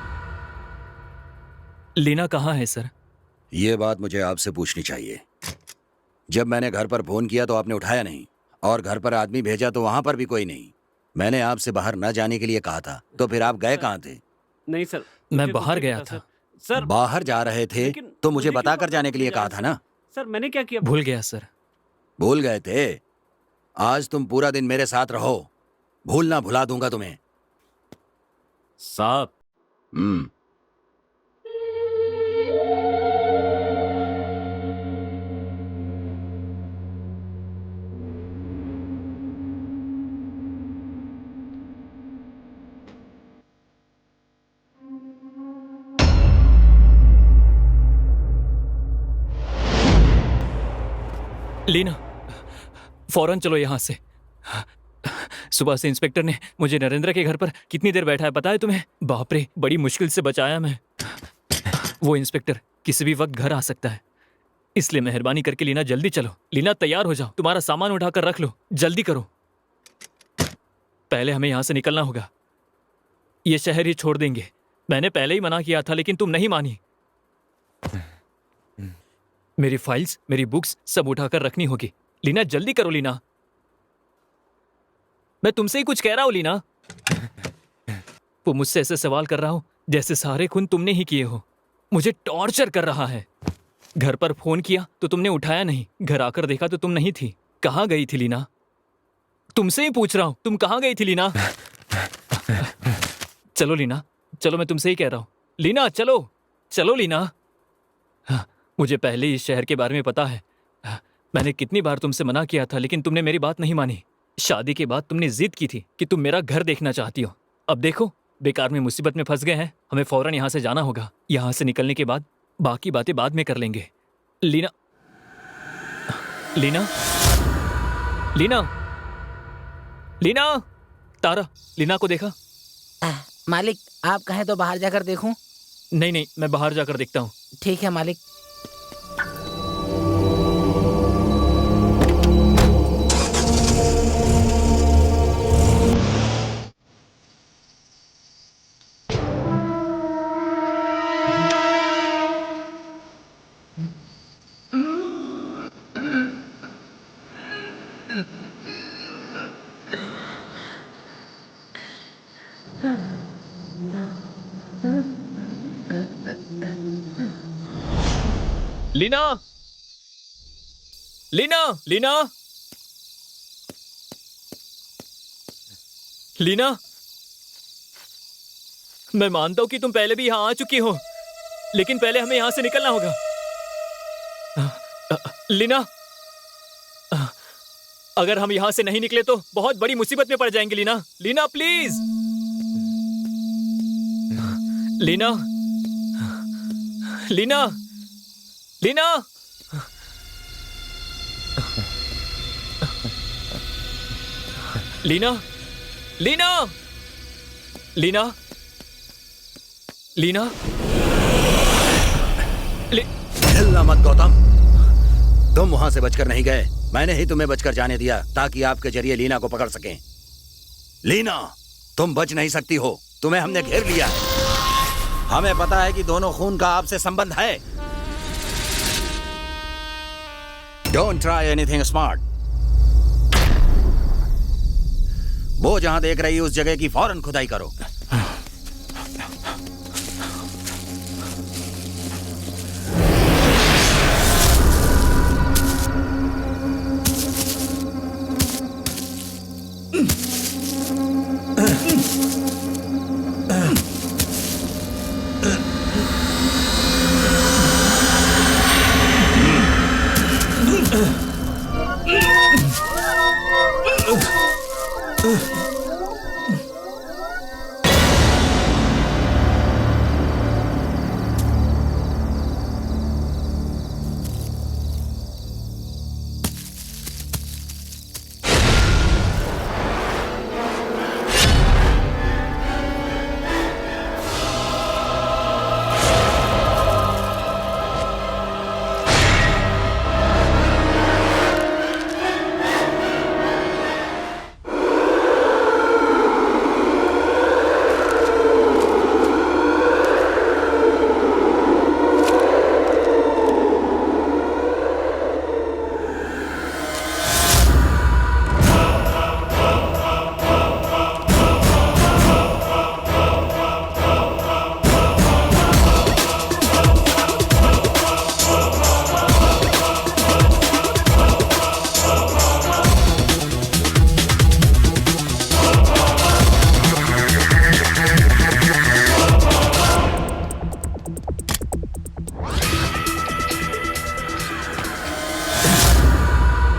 लीना कहाँ है सर? ये बात मुझे आपसे पूछनी चाहिए। जब मैंने घर पर फोन किया तो आपने उठाया नहीं, और घर पर आदमी भेजा तो वहां पर भी कोई नहीं। मैंने आपसे बाहर न जाने के लिए कहा था, तो फिर आप गए कहाँ थे? नहीं सर, मैं मुझे कुछ बाहर नहीं गया पता, था। सर। बाहर जा रहे थे लेकिन तो मुझे मुझे क्यों बताकर वापस जाने के लिए ले कहा जा था रहे ना। सर, मैंने क्या किया? भूल गया सर। भूल गए थे? आज तुम पूरा दिन मेरे साथ रहो, भूलना भुला दूंगा तुम्हें। साहब, लीना, फौरन चलो यहाँ से। सुबह से इंस्पेक्टर ने मुझे नरेंद्र के घर पर कितनी देर बैठा है पता है तुम्हें? बाप रे, बड़ी मुश्किल से बचाया मैं। वो इंस्पेक्टर किसी भी वक्त घर आ सकता है, इसलिए मेहरबानी करके लीना जल्दी चलो। लीना तैयार हो जाओ, तुम्हारा सामान उठाकर रख लो, जल्दी करो। पहले हमें यहाँ से निकलना होगा, ये शहर ही छोड़ देंगे। मैंने पहले ही मना किया था लेकिन तुम नहीं मानी। मेरी फाइल्स, मेरी बुक्स सब उठाकर रखनी होगी। लीना जल्दी करो लीना, मैं तुमसे ही कुछ कह रहा हूं लीना। वो मुझसे ऐसे सवाल कर रहा हूं जैसे सारे खून तुमने ही किए हो। मुझे टॉर्चर कर रहा है। घर पर फोन किया तो तुमने उठाया नहीं, घर आकर देखा तो तुम नहीं थी। कहाँ गई थी लीना? तुमसे ही पूछ रहा हूं, तुम कहाँ गई थी लीना? चलो लीना, चलो, मैं तुमसे ही कह रहा हूं। लीना चलो, चलो लीना। मुझे पहले ही इस शहर के बारे में पता है। मैंने कितनी बार तुमसे मना किया था लेकिन तुमने मेरी बात नहीं मानी। शादी के बाद तुमने जिद की थी कि तुम मेरा घर देखना चाहती हो। अब देखो, बेकार में मुसीबत में फंस गए हैं। हमें फौरन यहाँ से जाना होगा। यहाँ से निकलने के बाद बाकी बातें बाद में कर लेंगे। लीना, लीना, लीना, लीना। तारा, लीना को देखा? मालिक, आप कहें तो बाहर जाकर देखूं? नहीं नहीं, मैं बाहर जाकर देखता हूँ। ठीक है मालिक। लीना, लीना, लीना, लीना। मैं मानता हूं कि तुम पहले भी यहां आ चुकी हो, लेकिन पहले हमें यहां से निकलना होगा। लीना, अगर हम यहां से नहीं निकले तो बहुत बड़ी मुसीबत में पड़ जाएंगे। लीना, लीना प्लीज। लीना, लीना, लीना। लीना, लीना, लीना, लीना। हिलना मत गौतम, तुम वहां से बचकर नहीं गए। मैंने ही तुम्हें बचकर जाने दिया ताकि आपके जरिए लीना को पकड़ सकें। लीना, तुम बच नहीं सकती हो, तुम्हें हमने घेर लिया है। हमें पता है कि दोनों खून का आपसे संबंध है। Don't try anything smart. वो जहां देख रही है उस जगह की फौरन खुदाई करो।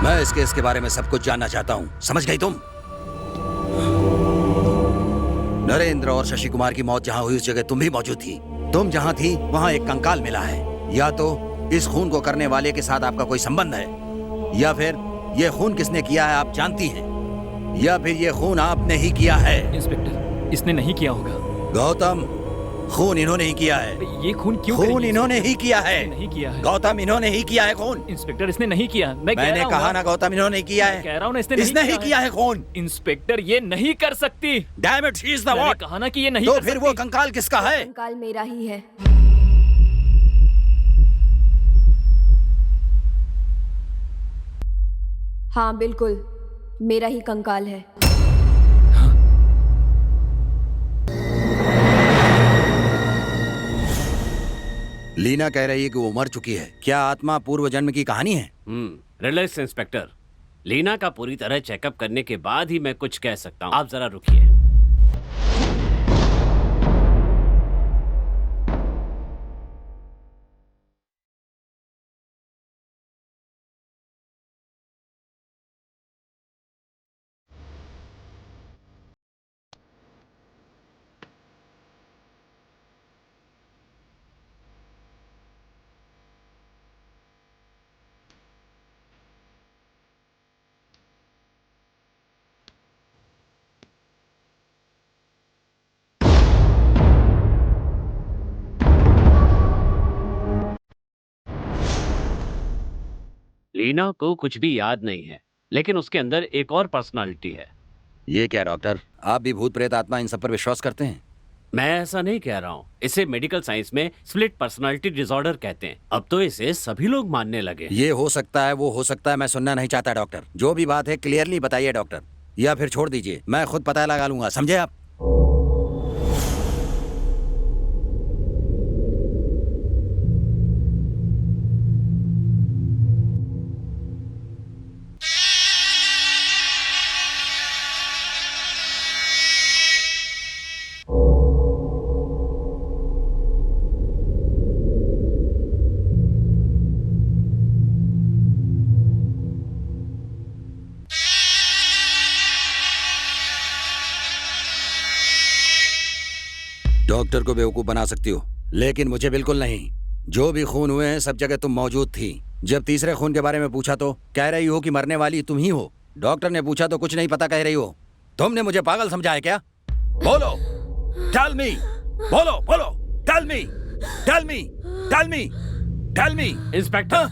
मैं इस केस के बारे में सब कुछ जानना चाहता हूं, समझ गई तुम? नरेंद्र और शशि कुमार की मौत जहां हुई उस जगह तुम भी मौजूद थी। तुम जहां थी वहां एक कंकाल मिला है। या तो इस खून को करने वाले के साथ आपका कोई संबंध है या फिर ये खून किसने किया है आप जानती हैं, या फिर ये खून आपने ही किया है? इंस्पेक्टर, इसने नहीं किया होगा। गौतम, खून इन्होंने ही किया है। ये खून क्यों खून करेंगे? इन्होंने ही किया है। इसने नहीं किया है। गौतम, इन्होंने ही किया है खून। इंस्पेक्टर, इसने नहीं किया। मैंने कहा ना गौतम, इन्होंने ही किया है। कह रहा हूँ ना, इसने ही किया है खून। इंस्पेक्टर, ये नहीं कर सकती। Damn it, she is the मैंने व्हाट? कहा ना कि ये नहीं तो कर फिर सकती। वो कंकाल किसका है? कंकाल मेरा ही है। हाँ बिल्कुल, मेरा ही कंकाल है। लीना कह रही है कि वो मर चुकी है। क्या आत्मा पूर्व जन्म की कहानी है? Relax inspector. लीना का पूरी तरह चेकअप करने के बाद ही मैं कुछ कह सकता हूँ। आप जरा रुकिए। लीना को कुछ भी याद नहीं है, लेकिन उसके अंदर एक और पर्सनालिटी है। ये क्या डॉक्टर, आप भी भूत प्रेत आत्मा इन सब पर विश्वास करते हैं? मैं ऐसा नहीं कह रहा हूँ। इसे मेडिकल साइंस में स्प्लिट पर्सनालिटी डिसऑर्डर कहते हैं। अब तो इसे सभी लोग मानने लगे। ये हो सकता है, वो हो सकता है, मैं सुनना नहीं चाहता डॉक्टर। जो भी बात है क्लियरली बताइए डॉक्टर, या फिर छोड़ दीजिए, मैं खुद पता लगा लूंगा, समझे आप? डॉक्टर को बेवकूफ बना सकती हो, लेकिन मुझे बिल्कुल नहीं। जो भी खून हुए हैं सब जगह तुम मौजूद थी। जब तीसरे खून के बारे में पूछा तो कह रही हो कि मरने वाली तुम ही हो। डॉक्टर ने पूछा तो कुछ नहीं पता कह रही हो। तुमने मुझे पागल समझा है क्या? बोलो, टेल मी, बोलो बोलो, tell me, tell me, tell me, tell me. Inspector,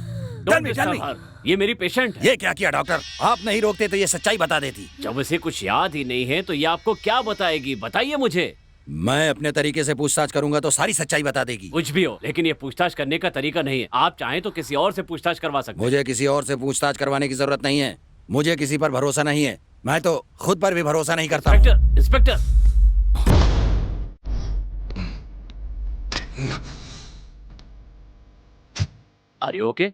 don't disturb her। ये मेरी पेशेंट है। ये क्या किया डॉक्टर? आप नहीं रोकते तो ये सच्चाई बता देती। जब इसे कुछ याद ही नहीं है तो ये आपको क्या बताएगी? बताइए मुझे। मैं अपने तरीके से पूछताछ करूंगा तो सारी सच्चाई बता देगी। कुछ भी हो, लेकिन ये पूछताछ करने का तरीका नहीं है। आप चाहें तो किसी और से पूछताछ करवा सकते हैं। मुझे किसी और से पूछताछ करवाने की जरूरत नहीं है। मुझे किसी पर भरोसा नहीं है। मैं तो खुद पर भी भरोसा नहीं करता। Inspector, inspector. Are you okay?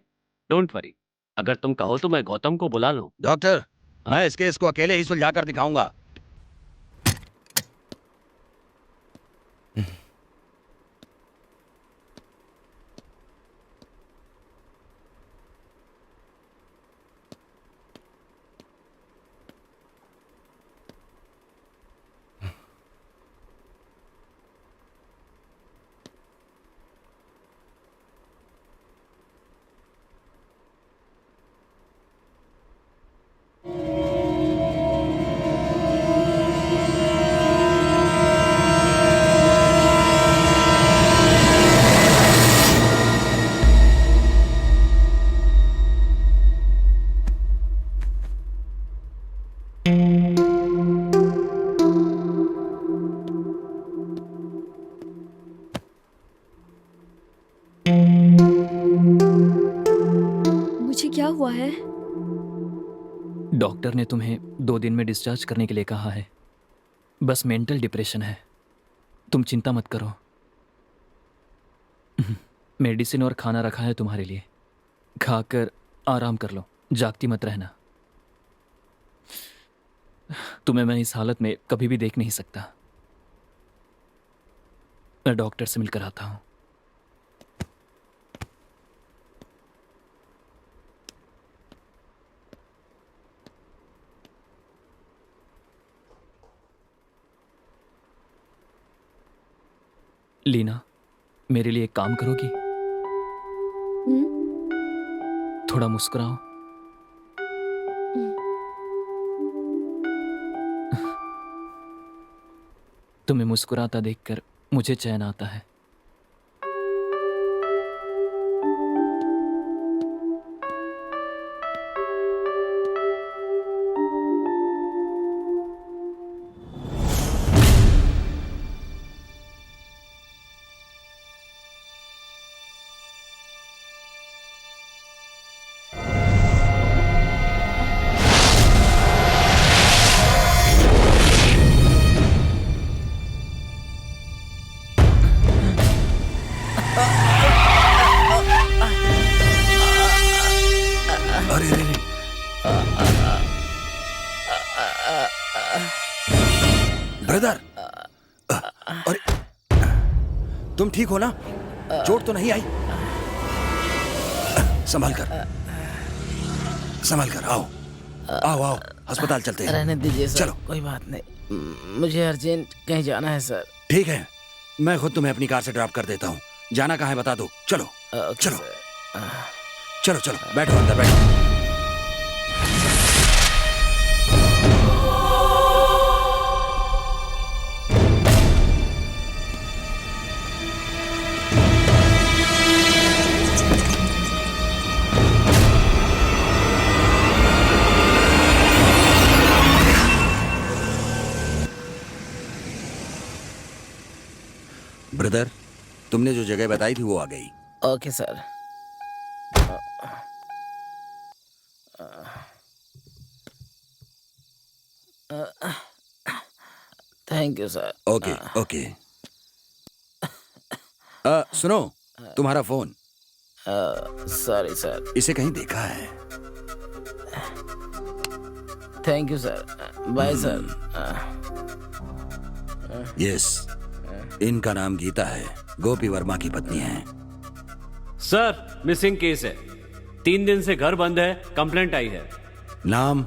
Don't worry. अगर तुम कहो तो मैं गौतम को बुला लूं। डॉक्टर, मैं इस केस को अकेले ही सुलझा कर दिखाऊंगा। मुझे क्या हुआ है? डॉक्टर ने तुम्हें 2 दिन में डिस्चार्ज करने के लिए कहा है। बस मेंटल डिप्रेशन है, तुम चिंता मत करो। मेडिसिन और खाना रखा है तुम्हारे लिए, खाकर आराम कर लो, जागती मत रहना। तुम्हें मैं इस हालत में कभी भी देख नहीं सकता। मैं डॉक्टर से मिलकर आता हूं। लीना, मेरे लिए एक काम करोगी? हम्म? थोड़ा मुस्कुराओ। तुम्हें मुस्कुराता देखकर मुझे चैन आता है। अरे अरे ब्रदर, अरे तुम ठीक हो ना? चोट तो नहीं आई? संभाल कर आओ आओ आओ, अस्पताल चलते हैं। रहने दीजिए सर, चलो। कोई बात नहीं, मुझे अर्जेंट कहीं जाना है सर। ठीक है, मैं खुद तुम्हें अपनी कार से ड्रॉप कर देता हूँ। जाना कहाँ है बता दो। चलो ओके चलो। सर। चलो चलो, बैठो अंदर बैठो। ब्रदर, तुमने जो जगह बताई थी वो आ गई। Okay sir. Thank you sir. Okay okay. सुनो, तुम्हारा फोन। Sorry sir. इसे कहीं देखा है? Thank you sir, bye sir. Yes, इनका नाम गीता है, गोपी वर्मा की पत्नी है। सर, मिसिंग केस है। 3 दिन से घर बंद है, कंप्लेंट आई है। नाम?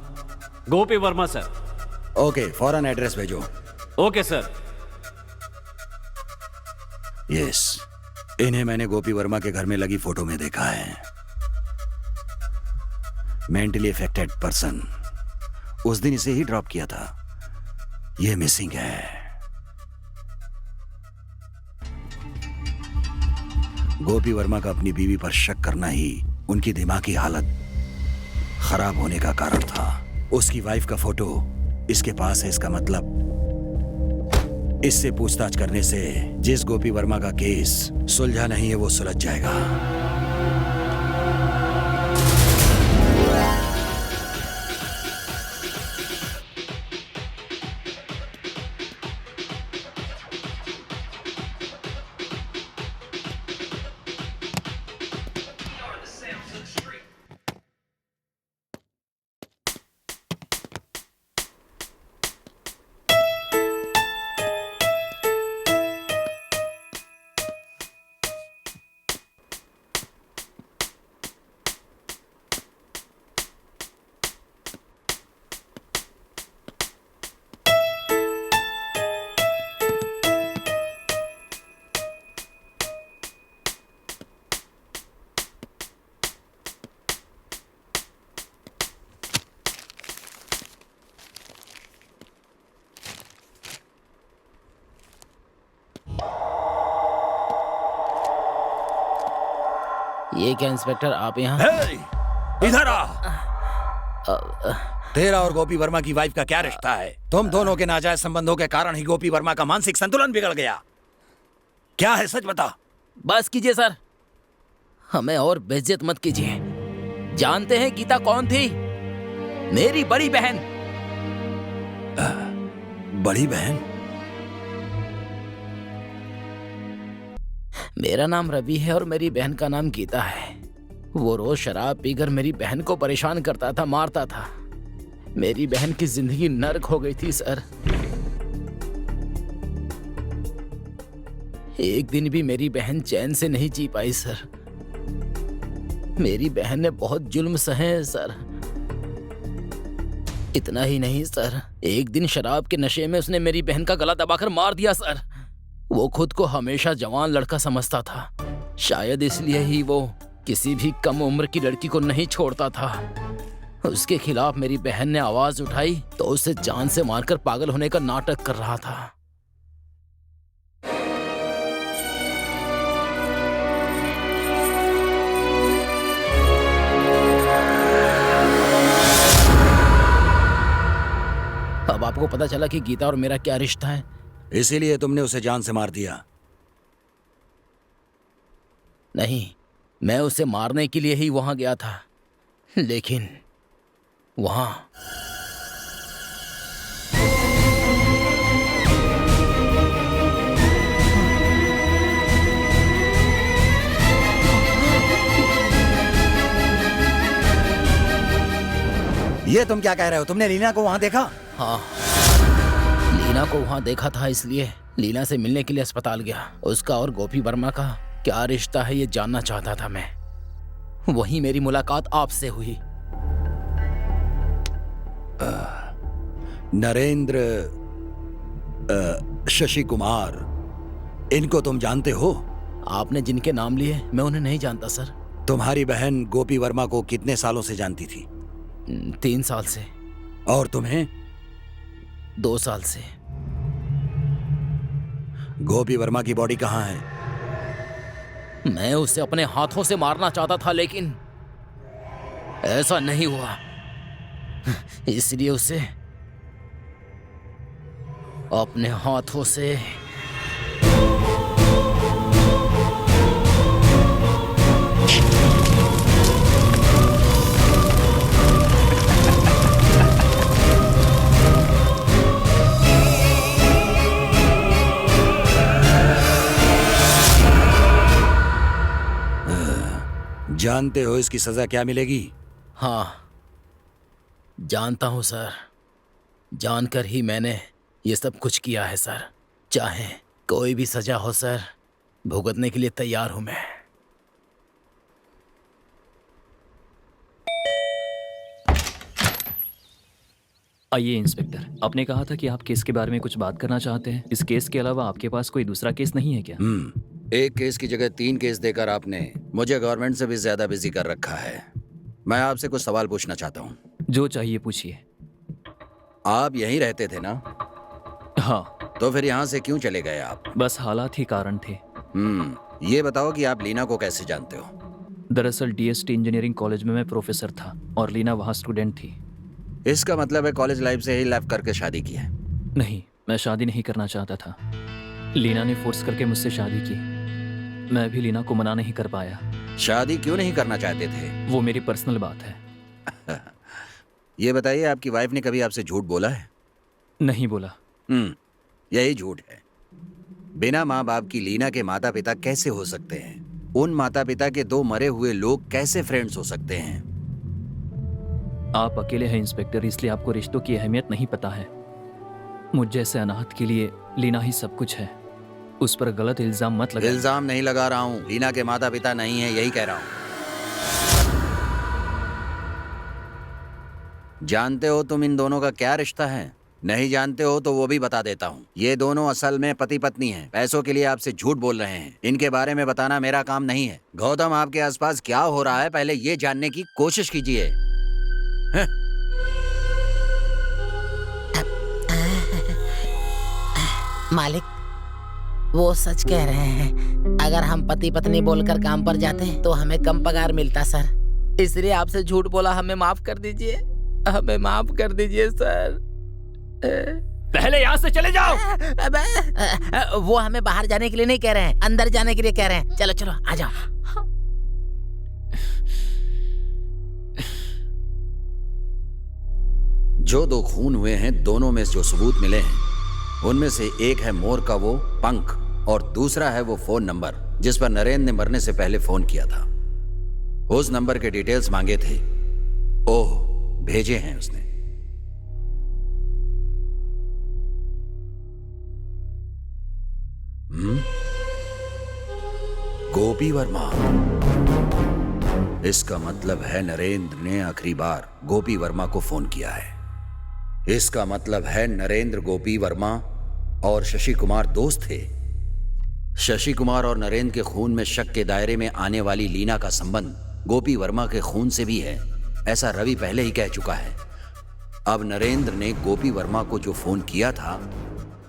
गोपी वर्मा सर। ओके, फौरन एड्रेस भेजो। Okay sir. यस, इन्हें मैंने गोपी वर्मा के घर में लगी फोटो में देखा है। Mentally affected person. उस दिन इसे ही ड्रॉप किया था। ये मिसिंग है। गोपी वर्मा का अपनी बीवी पर शक करना ही उनकी दिमागी हालत खराब होने का कारण था। उसकी वाइफ का फोटो इसके पास है, इसका मतलब इससे पूछताछ करने से जिस गोपी वर्मा का केस सुलझा नहीं है वो सुलझ जाएगा। ये क्या इंस्पेक्टर, आप यहाँ? हे, इधर आ। तेरा और गोपी वर्मा की वाइफ का क्या रिश्ता है? तुम दोनों के नाजायज संबंधों के कारण ही गोपी वर्मा का मानसिक संतुलन बिगड़ गया। क्या है, सच बता। बस कीजिए सर, हमें और बेइज्जत मत कीजिए। जानते हैं गीता कौन थी? मेरी बड़ी बहन। बड़ी बहन? मेरा नाम रवि है और मेरी बहन का नाम गीता है। वो रोज शराब पीकर मेरी बहन को परेशान करता था, मारता था। मेरी बहन की जिंदगी नर्क हो गई थी सर। एक दिन भी मेरी बहन चैन से नहीं जी पाई सर। मेरी बहन ने बहुत जुल्म सहे हैं सर। इतना ही नहीं सर, एक दिन शराब के नशे में उसने मेरी बहन का गला दबाकर मार दिया सर। वो खुद को हमेशा जवान लड़का समझता था, शायद इसलिए ही वो किसी भी कम उम्र की लड़की को नहीं छोड़ता था। उसके खिलाफ मेरी बहन ने आवाज उठाई तो उसे जान से मारकर पागल होने का नाटक कर रहा था। आपको पता चला कि गीता और मेरा क्या रिश्ता है? इसीलिए तुमने उसे जान से मार दिया। नहीं, मैं उसे मारने के लिए ही वहां गया था, लेकिन वहां ये तुम क्या कह रहे हो? तुमने लीना को वहां देखा? हाँ, लीना को वहां देखा था, इसलिए लीना से मिलने के लिए अस्पताल गया। उसका और गोपी वर्मा का क्या रिश्ता है ये जानना चाहता था मैं। वहीं मेरी मुलाकात आपसे हुई। नरेंद्र, शशि कुमार, इनको तुम जानते हो? आपने जिनके नाम लिए मैं उन्हें नहीं जानता सर। तुम्हारी बहन गोपी वर्मा को कितने सालों से जानती थी? 3 साल से। और तुम्हें? 2 साल से। गोपी वर्मा की बॉडी कहाँ है? मैं उसे अपने हाथों से मारना चाहता था, लेकिन ऐसा नहीं हुआ, इसलिए उसे अपने हाथों से जानते हो इसकी सजा क्या मिलेगी? हाँ, जानता हूं सर। जानकर ही मैंने ये सब कुछ किया है सर। चाहे कोई भी सजा हो सर, भुगतने के लिए तैयार हूं मैं। आइए इंस्पेक्टर, आपने कहा था कि आप केस के बारे में कुछ बात करना चाहते हैं। इस केस के अलावा आपके पास कोई दूसरा केस नहीं है क्या? एक केस की जगह 3 केस देकर आपने मुझे गवर्नमेंट से भी ज्यादा बिजी कर रखा है। मैं आपसे कुछ सवाल पूछना चाहता हूँ। जो चाहिए पूछिए। आप यहीं रहते थे ना? हाँ। तो फिर यहाँ से क्यों चले गए आप? बस हालात ही कारण थे। ये बताओ कि आप लीना को कैसे जानते हो? दरअसल डीएसटी इंजीनियरिंग कॉलेज में मैं प्रोफेसर था और लीना वहाँ स्टूडेंट थी। इसका मतलब है कॉलेज लाइफ से ही लेफ्ट करके शादी की है? नहीं, मैं शादी नहीं करना चाहता था। लीना ने फोर्स करके मुझसे शादी की। मैं भी लीना को मना नहीं कर पाया। शादी क्यों नहीं करना चाहते थे? वो मेरी पर्सनल बात है। ये बताइए, आपकी वाइफ ने कभी आपसे झूठ बोला है? नहीं बोला। यही झूठ है। बिना माँ बाप की लीना के माता पिता कैसे हो सकते हैं? उन माता पिता के 2 मरे हुए लोग कैसे फ्रेंड्स हो सकते हैं? आप अकेले हैं इंस्पेक्टर, इसलिए आपको रिश्तों की अहमियत नहीं पता है। मुझ जैसे अनाथ के लिए लीना ही सब कुछ है। उस पर गलत इल्जाम मत लगाइए। इल्जाम नहीं लगा रहा हूँ। लीना के माता पिता नहीं है, यही कह रहा हूँ। जानते हो तुम इन दोनों का क्या रिश्ता है? नहीं जानते हो तो वो भी बता देता हूँ। ये दोनों असल में पति पत्नी हैं। पैसों के लिए आपसे झूठ बोल रहे हैं। इनके बारे में बताना मेरा काम नहीं है। गौतम, आपके आसपास क्या हो रहा है पहले ये जानने की कोशिश कीजिए। मालिक, वो सच कह रहे हैं। अगर हम पति पत्नी बोलकर काम पर जाते हैं तो हमें कम पगार मिलता सर। इसलिए आपसे झूठ बोला। हमें माफ कर दीजिए, हमें माफ कर दीजिए सर। पहले यहाँ से चले जाओ। वो हमें बाहर जाने के लिए नहीं कह रहे हैं, अंदर जाने के लिए कह रहे हैं। चलो चलो आ जाओ। जो 2 खून हुए हैं, दोनों में जो सबूत मिले हैं, उनमें से एक है मोर का वो पंख और दूसरा है वो फोन नंबर जिस पर नरेंद्र ने मरने से पहले फोन किया था। उस नंबर के डिटेल्स मांगे थे। ओह, भेजे हैं उसने। गोपी वर्मा। इसका मतलब है नरेंद्र ने आखिरी बार गोपी वर्मा को फोन किया है। इसका मतलब है नरेंद्र, गोपी वर्मा और शशि कुमार दोस्त थे। शशि कुमार और नरेंद्र के खून में शक के दायरे में आने वाली लीना का संबंध गोपी वर्मा के खून से भी है, ऐसा रवि पहले ही कह चुका है। अब नरेंद्र ने गोपी वर्मा को जो फोन किया था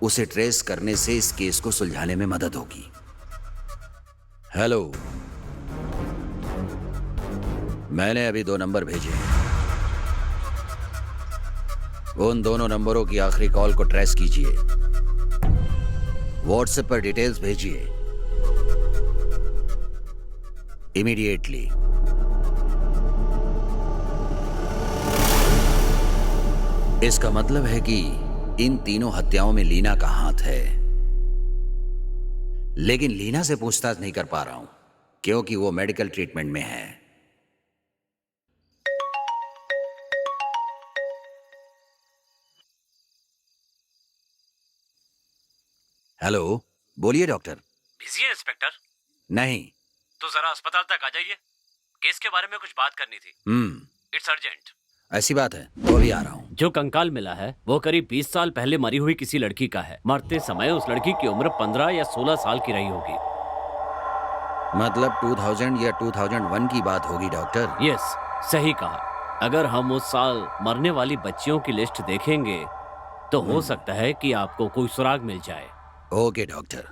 उसे ट्रेस करने से इस केस को सुलझाने में मदद होगी। हेलो, मैंने अभी 2 नंबर भेजे हैं। उन दोनों नंबरों की आखिरी कॉल को ट्रेस कीजिए, व्हाट्सएप पर डिटेल्स भेजिए इमीडिएटली। इसका मतलब है कि इन तीनों हत्याओं में लीना का हाथ है, लेकिन लीना से पूछताछ नहीं कर पा रहा हूं क्योंकि वो मेडिकल ट्रीटमेंट में है। हेलो, बोलिए डॉक्टर। बिजी है इंस्पेक्टर? नहीं। तो जरा अस्पताल तक आ जाइए, केस के बारे में कुछ बात करनी थी। It's urgent. ऐसी बात है तो अभी आ रहा हूं। जो कंकाल मिला है वो करीब 20 साल पहले मरी हुई किसी लड़की का है। मरते समय उस लड़की की उम्र 15 या 16 साल की रही होगी। मतलब 2000 या 2001 की बात होगी डॉक्टर। यस, सही कहा। अगर हम उस साल मरने वाली बच्चियों की लिस्ट देखेंगे तो हो सकता है कि आपको कोई सुराग मिल जाए। Okay doctor.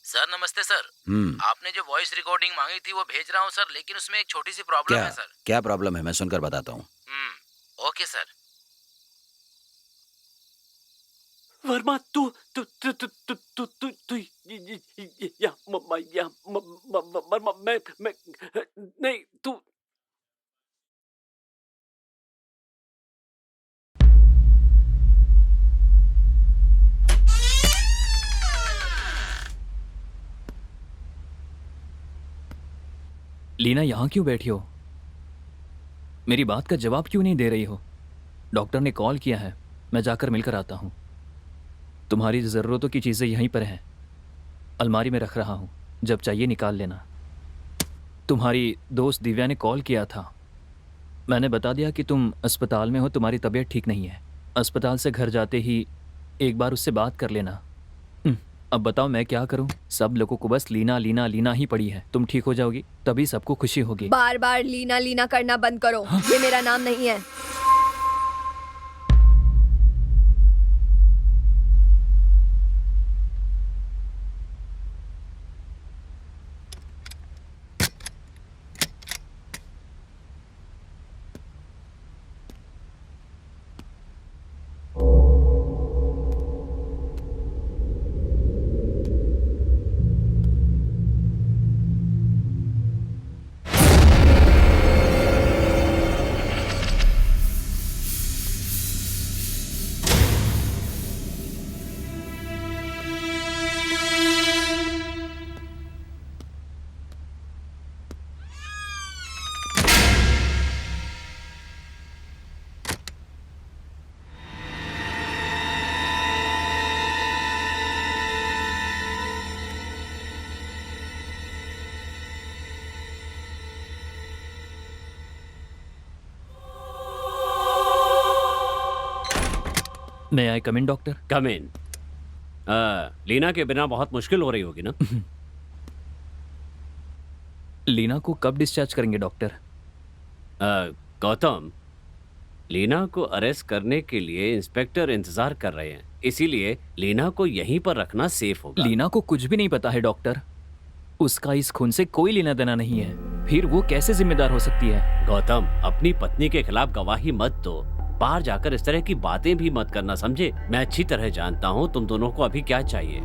सर नमस्ते सर। आपने जो वॉइस रिकॉर्डिंग मांगी थी वो भेज रहा हूँ सर, लेकिन उसमें एक छोटी सी प्रॉब्लम क्या है सर। क्या प्रॉब्लम है, मैं सुनकर बताता हूँ। Okay sir. वर्मा, तू तू तू तू तू तू तू तू वर्मा, मैं नहीं, तू लीना यहाँ क्यों बैठी हो? मेरी बात का जवाब क्यों नहीं दे रही हो? डॉक्टर ने कॉल किया है, मैं जाकर मिलकर आता हूँ। तुम्हारी ज़रूरतों की चीज़ें यहीं पर हैं, अलमारी में रख रहा हूँ, जब चाहिए निकाल लेना। तुम्हारी दोस्त दिव्या ने कॉल किया था, मैंने बता दिया कि तुम अस्पताल में हो, तुम्हारी तबीयत ठीक नहीं है। अस्पताल से घर जाते ही एक बार उससे बात कर लेना। अब बताओ मैं क्या करूं? सब लोगों को बस लीना लीना लीना ही पड़ी है। तुम ठीक हो जाओगी तभी सबको खुशी होगी। बार बार लीना लीना करना बंद करो। ये मेरा नाम नहीं है। मे आई कम इन डॉक्टर? कम इन। लीना के बिना बहुत मुश्किल हो रही होगी ना? लीना को कब डिस्चार्ज करेंगे डॉक्टर? गौतम, लीना को अरेस्ट करने के लिए इंस्पेक्टर इंतजार कर रहे हैं, इसीलिए लीना को यहीं पर रखना सेफ होगा। लीना को कुछ भी नहीं पता है डॉक्टर, उसका इस खून से कोई लेना देना नहीं है, फिर वो कैसे जिम्मेदार हो सकती है? गौतम, अपनी पत्नी के खिलाफ गवाही मत दो, बाहर जाकर इस तरह की बातें भी मत करना, समझे? मैं अच्छी तरह जानता हूँ तुम दोनों को अभी क्या चाहिए।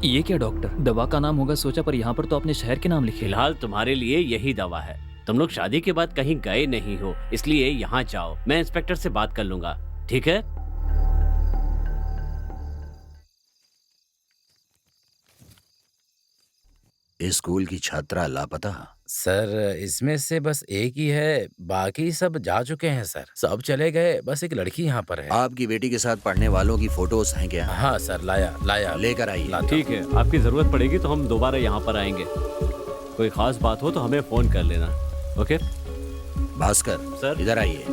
ये क्या डॉक्टर, दवा का नाम होगा सोचा, पर यहाँ पर तो अपने शहर के नाम लिखे। फिलहाल तुम्हारे लिए यही दवा है। तुम लोग शादी के बाद कहीं गए नहीं हो, इसलिए यहाँ जाओ, मैं इंस्पेक्टर से बात कर लूंगा, ठीक है? स्कूल की छात्रा लापता। सर इसमें से बस एक ही है, बाकी सब जा चुके हैं सर। सब चले गए, बस एक लड़की यहाँ पर है। आपकी बेटी के साथ पढ़ने वालों की फोटोज हैं क्या? हाँ सर, लाया लाया लेकर आइए। लाता ठीक है, आपकी जरूरत पड़ेगी तो हम दोबारा यहाँ पर आएंगे। कोई खास बात हो तो हमें फोन कर लेना। Okay Bhaskar sir. इधर आइए।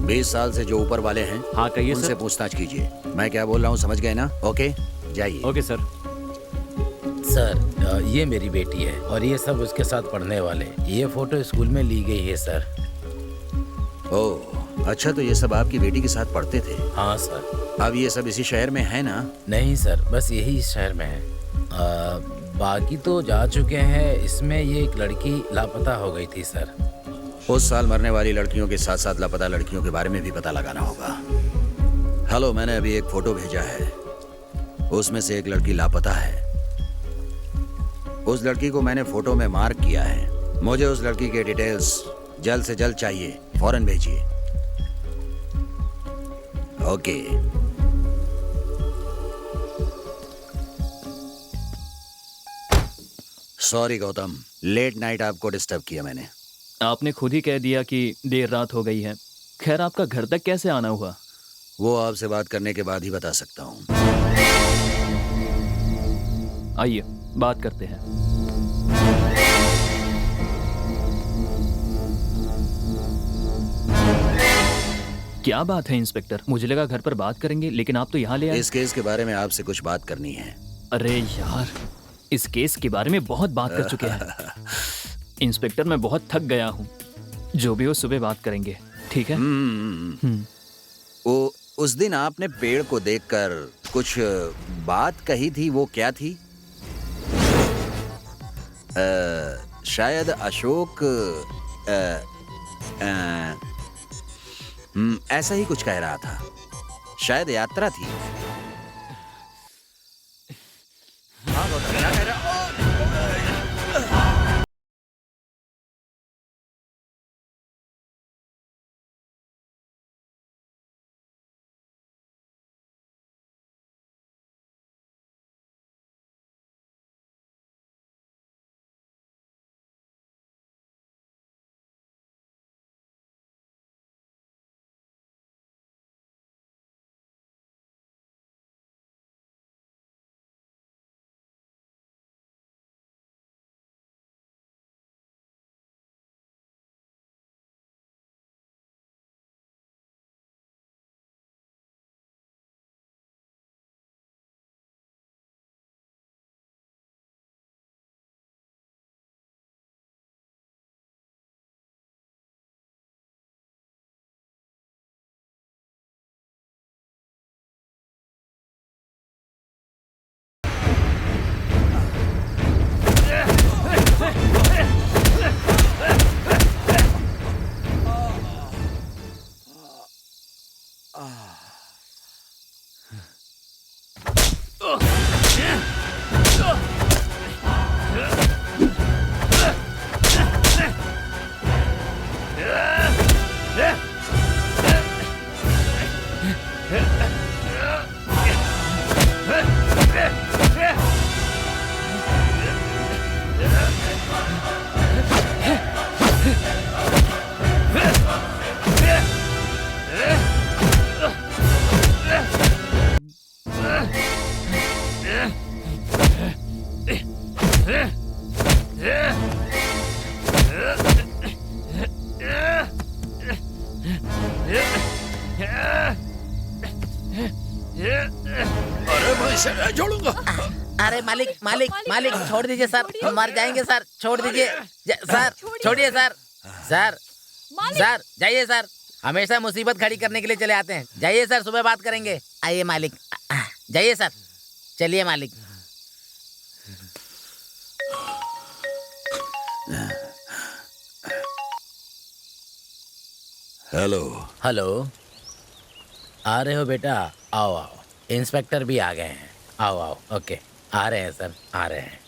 20 साल से जो ऊपर वाले हैं हाँ कहिए उनसे सर। पूछताछ कीजिए। मैं क्या बोल रहा हूँ समझ गए ना? ओके जाइए। Okay sir. सर ये मेरी बेटी है और ये सब उसके साथ पढ़ने वाले। ये फोटो स्कूल में ली गई है सर। ओह अच्छा, तो ये सब आपकी बेटी के साथ पढ़ते थे? हाँ सर। अब ये सब इसी शहर में है ना? नहीं सर, बस यही इस शहर में है। बाकी तो जा चुके हैं। इसमें ये एक लड़की लापता हो गई थी सर। उस साल मरने वाली लड़कियों के साथ साथ लापता लड़कियों के बारे में भी पता लगाना होगा। हेलो, मैंने अभी एक फोटो भेजा है, उसमें से एक लड़की लापता है। उस लड़की को मैंने फोटो में मार्क किया है। मुझे उस लड़की के डिटेल्स जल्द से जल्द चाहिए, फौरन भेजिए। Okay. Sorry Gautam, late night आपको डिस्टर्ब किया मैंने। आपने खुद ही कह दिया कि देर रात हो गई है। खैर आपका घर तक कैसे आना हुआ? वो आपसे बात करने के बाद ही बता सकता हूँ। आइए बात करते हैं। क्या बात है इंस्पेक्टर? मुझे लगा घर पर बात करेंगे, लेकिन आप तो यहाँ ले आए। इस केस के बारे में आपसे कुछ बात करनी है। अरे यार, इस केस के बारे में बहुत बात कर चुके हैं। इंस्पेक्टर मैं बहुत थक गया हूँ। जो भी हो सुबह बात करेंगे, ठीक है? वो उस दिन आपने पेड़ को देखकर कुछ बात कही थी, वो क्या थी? शायद अशोक ऐसा ही कुछ कह रहा था। शायद यात्रा थी। हाँ गौतम, क्या कह रहा? छोड़ूंगा। अरे मालिक मालिक मालिक, छोड़ दीजिए सर, हम मर जाएंगे सर, छोड़ दीजिए सर, छोड़िए सर। सर सर जाइए सर, हमेशा मुसीबत खड़ी करने के लिए चले आते हैं। जाइए सर, सुबह बात करेंगे। आइए मालिक, जाइए सर, चलिए मालिक। हेलो। हेलो, आ रहे हो बेटा? आओ आओ, इंस्पेक्टर भी आ गए हैं। आओ आओ। ओके, आ रहे हैं सर, आ रहे हैं।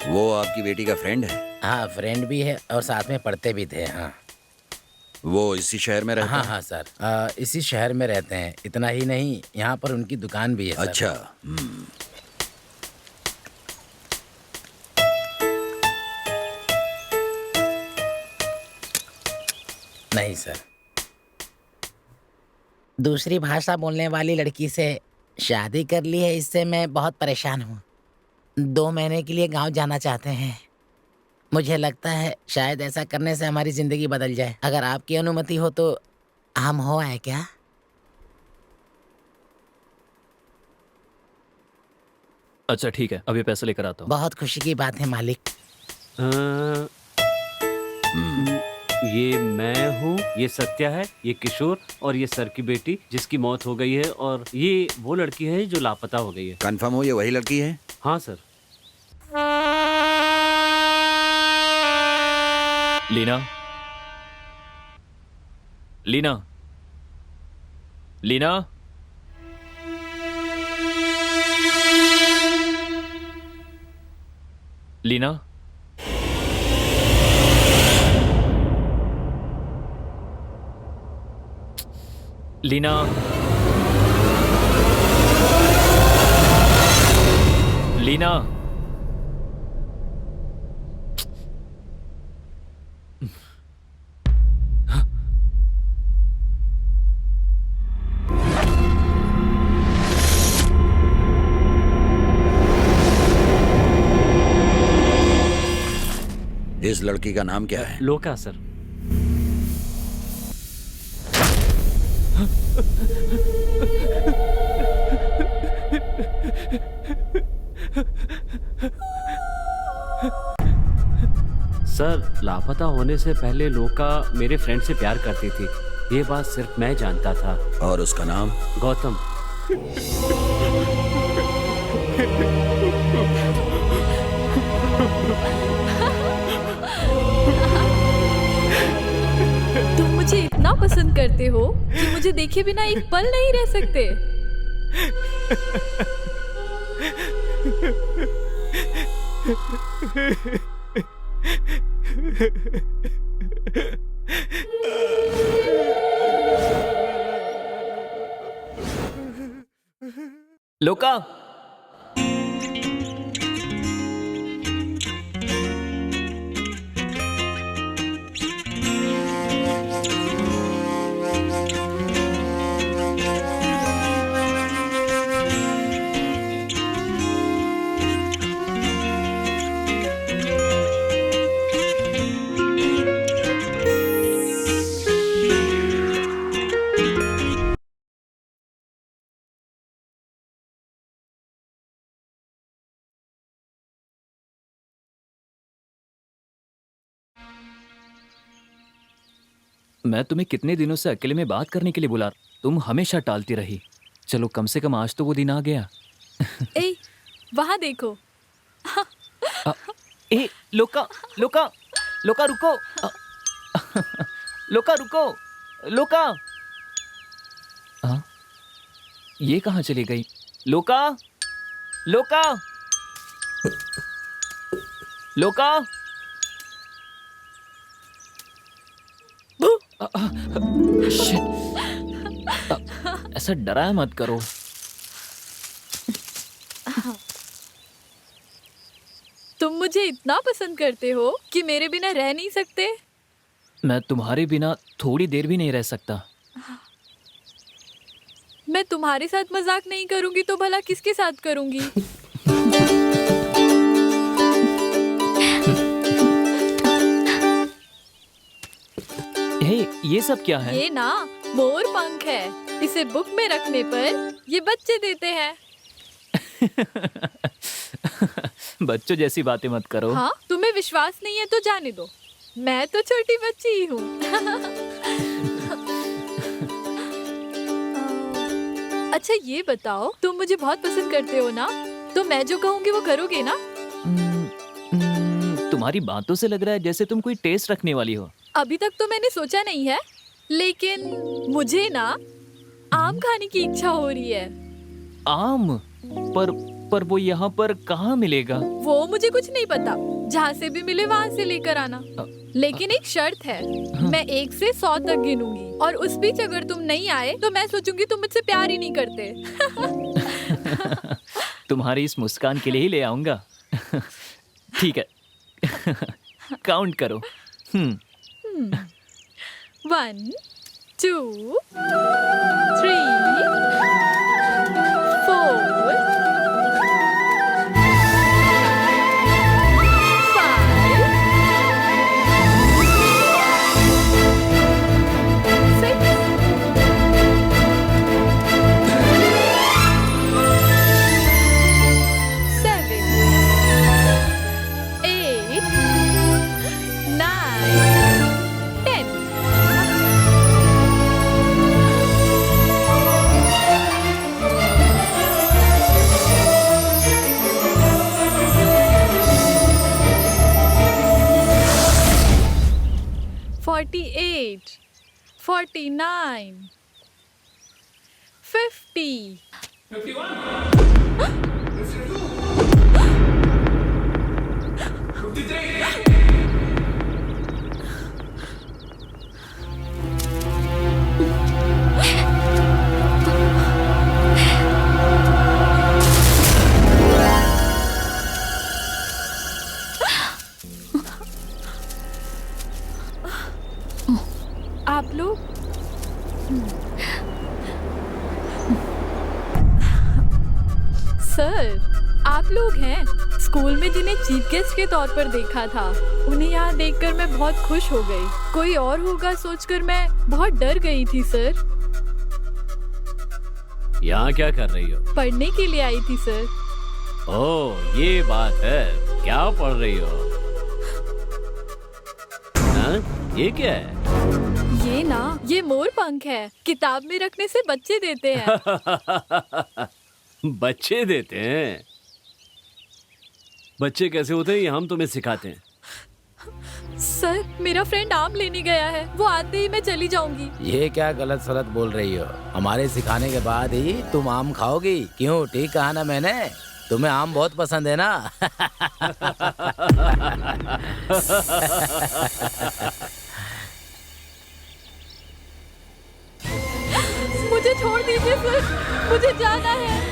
वो आपकी बेटी का फ्रेंड है? हाँ, फ्रेंड भी है और साथ में पढ़ते भी थे। हाँ। वो इसी शहर में रहता हाँ है? हाँ सर, इसी शहर में रहते हैं। इतना ही नहीं, यहाँ पर उनकी दुकान भी है सर। अच्छा। नहीं सर, दूसरी भाषा बोलने वाली लड़की से शादी कर ली है, इससे मैं बहुत परेशान हूँ। 2 महीने के लिए गांव जाना चाहते हैं। मुझे लगता है शायद ऐसा करने से हमारी जिंदगी बदल जाए। अगर आपकी अनुमति हो तो हम हो आए क्या? अच्छा ठीक है, अभी पैसे लेकर आता हूँ। बहुत खुशी की बात है मालिक। अ, ये मैं हूँ, ये सत्या है, ये किशोर और ये सर की बेटी जिसकी मौत हो गई है, और ये वो लड़की है जो लापता हो गई है। कंफर्म हो ये वही लड़की है? हाँ सर। लीना, लीना, लीना। लीना, लीना, लीना। इस लड़की का नाम क्या है? लोका सर। सर, लापता होने से पहले लोका मेरे फ्रेंड से प्यार करती थी। ये बात सिर्फ मैं जानता था। और उसका नाम? गौतम। तुम मुझे इतना पसंद करते हो कि मुझे देखे बिना एक पल नहीं रह सकते। लोका, मैं तुम्हें कितने दिनों से अकेले में बात करने के लिए बुला, तुम हमेशा टालती रही। चलो कम से कम आज तो वो दिन आ गया। ए, वहाँ देखो। ए, लोका, लोका, लोका रुको। लोका रुको, लोका। ये कहाँ चली गई? लोका, लोका, लोका। शिट, ऐसा डराया मत करो। तुम मुझे इतना पसंद करते हो कि मेरे बिना रह नहीं सकते। मैं तुम्हारे बिना थोड़ी देर भी नहीं रह सकता। मैं तुम्हारे साथ मजाक नहीं करूंगी तो भला किसके साथ करूंगी? हे, ये सब क्या है? ये ना मोर पंख है। इसे बुक में रखने पर ये बच्चे देते हैं। बच्चों जैसी बातें मत करो। हाँ, तुम्हें विश्वास नहीं है तो जाने दो। मैं तो छोटी बच्ची ही हूँ। अच्छा ये बताओ, तुम मुझे बहुत पसंद करते हो ना? तो मैं जो कहूँगी वो करोगे ना? तुम्हारी बातों से लग रहा है जैसे तुम कोई टेस्ट रखने वाली हो। अभी तक तो मैंने सोचा नहीं है, लेकिन मुझे ना आम खाने की इच्छा हो रही है। आम? पर पर वो यहाँ पर कहाँ मिलेगा? वो मुझे कुछ नहीं पता, जहाँ से भी मिले वहाँ से लेकर आना। लेकिन एक शर्त है, मैं 1 से 100 तक गिनूंगी और उस बीच अगर तुम नहीं आए तो मैं सोचूंगी तुम मुझसे प्यार ही नहीं करते। तुम्हारी इस मुस्कान के लिए ही ले आऊंगा। ठीक है। काउंट करो। 1 2 3 4 48 49 50 आप लोग सर, आप लोग हैं स्कूल में जिन्हें चीफ गेस्ट के तौर पर देखा था। उन्हें यहाँ देखकर मैं बहुत खुश हो गई। कोई और होगा सोचकर मैं बहुत डर गई थी सर। यहाँ क्या कर रही हो? पढ़ने के लिए आई थी सर। ओह, ये बात है। क्या पढ़ रही हो? हाँ? ये क्या है? ये ना, ये मोर पंख है। किताब में रखने से बच्चे देते हैं। बच्चे देते हैं? बच्चे कैसे होते हैं ये हम तुम्हें सिखाते हैं। सर, मेरा फ्रेंड आम लेने गया है, वो आते ही मैं चली जाऊंगी। ये क्या गलत सलत बोल रही हो? हमारे सिखाने के बाद ही तुम आम खाओगी। क्यों, ठीक कहा ना मैंने? तुम्हें आम बहुत पसंद है ना? मुझे छोड़ दीजिए सर, मुझे जाना है।